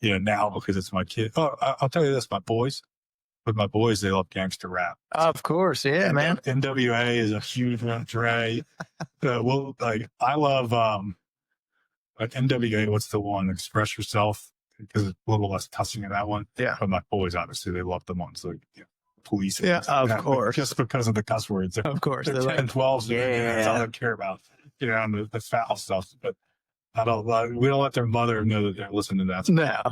now because it's my kid. Oh, I'll tell you this, with my boys, they love gangster rap. Of course. Yeah, man. NWA is a huge one. Dre. I love, NWA. What's the one? Express Yourself. Because it's a little less cussing in that one. Yeah. But my boys, obviously, they love the ones like, police. Yeah, of course. Just because of the cuss words. Of course. They're 10, 12s. Yeah. That's all they care about. And the foul stuff. But we don't let their mother know that they're listening to that.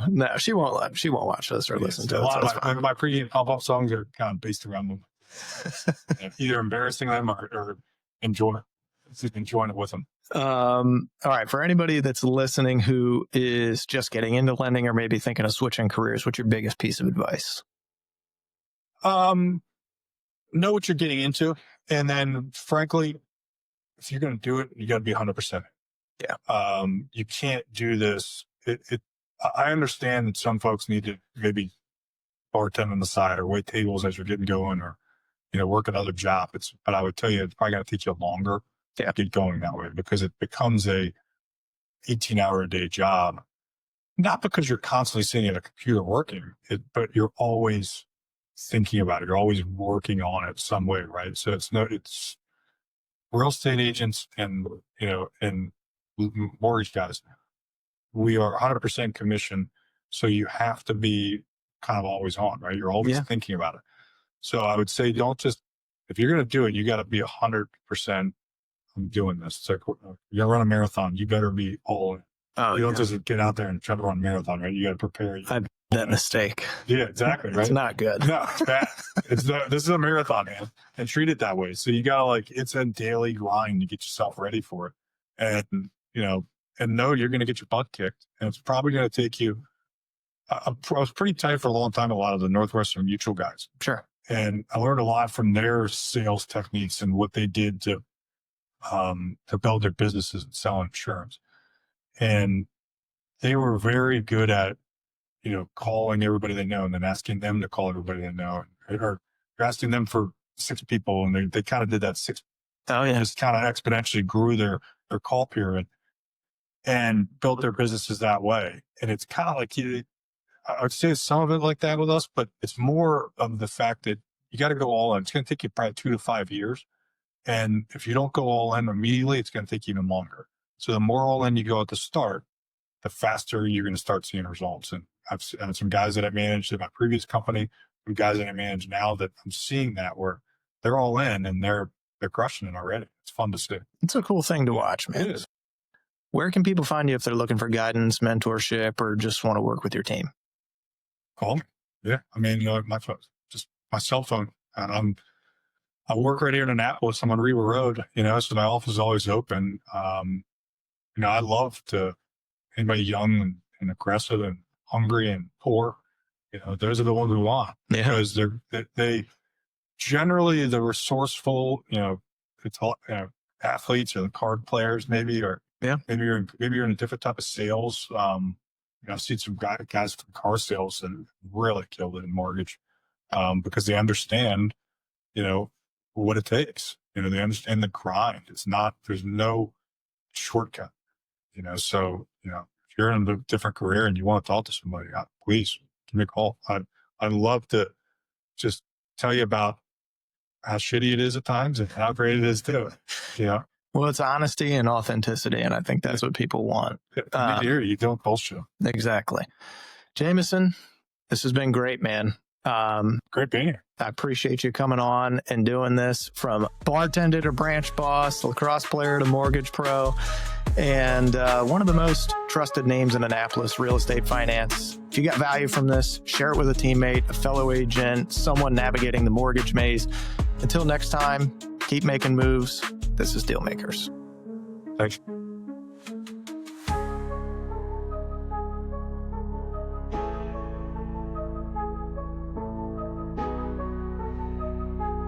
No, she won't watch this or listen to it. A lot of my pre pop-up songs are kind of based around them. Either embarrassing them or enjoying it with them. All right. For anybody that's listening who is just getting into lending or maybe thinking of switching careers, what's your biggest piece of advice? Know what you're getting into. And then frankly, if you're going to do it, you got to be 100%. Yeah. You can't do this. I understand that some folks need to maybe bartend on the side or wait tables as you're getting going or, work another job. But I would tell you, it's probably going to take you longer to get going that way because it becomes a 18-hour-a-day job. Not because you're constantly sitting at a computer working, but you're always thinking about it. You're always working on it some way, right? So it's real estate agents and mortgage guys. We are 100% commission. So you have to be kind of always on, right? You're always thinking about it. So I would say if you're going to do it, you got to be 100%. I'm doing this. It's like, you're going to run a marathon. You better be all in. Oh, you don't just get out there and try to run a marathon, right? You got to prepare. I've that mistake. Yeah, exactly. Right. It's not good. No, it's bad. This is a marathon, man, and treat it that way. So you gotta it's a daily grind to get yourself ready for it, and know you're going to get your butt kicked, and it's probably going to take you. I was pretty tight for a long time. A lot of the Northwestern Mutual guys, sure, and I learned a lot from their sales techniques and what they did to build their businesses and sell insurance, and they were very good at calling everybody they know and then asking them to call everybody they know, or asking them for 6 people, and they kind of did that 6. Oh yeah. Just kind of exponentially grew their call pyramid and built their businesses that way. And it's kind of like I would say some of it like that with us, but it's more of the fact that you got to go all in. It's going to take you probably 2 to 5 years. And if you don't go all in immediately, it's going to take even longer. So the more all in you go at the start, the faster you're going to start seeing results. And I've some guys that I managed at my previous company, some guys that I manage now that I'm seeing that where they're all in and they're crushing it already. It's fun to see. It's a cool thing to watch, man. It is. Where can people find you if they're looking for guidance, mentorship, or just want to work with your team? Call me. Yeah. I mean, my phone, just my cell phone. And I work right here in Annapolis. I'm on Reba Road, so my office is always open. I love to, anybody young and aggressive and hungry and poor, those are the ones we want. Yeah. Because they generally, the resourceful, it's all, athletes or the card players maybe, or maybe you're in a different type of sales. I've seen some guys from car sales that really killed it in mortgage, because they understand, what it takes. They understand the grind. There's no shortcut, so, if you're in a different career and you want to talk to somebody, please give me a call. I'd love to just tell you about how shitty it is at times and how great it is too. Well, it's honesty and authenticity, and I think that's what people want. You don't bullshit. Exactly. Jamison, this has been great, man. Great being here. I appreciate you coming on and doing this, from bartender to branch boss, lacrosse player to mortgage pro, and one of the most trusted names in Annapolis real estate finance. If you got value from this, share it with a teammate, a fellow agent, someone navigating the mortgage maze. Until next time, keep making moves. This is Dealmakers. Thanks.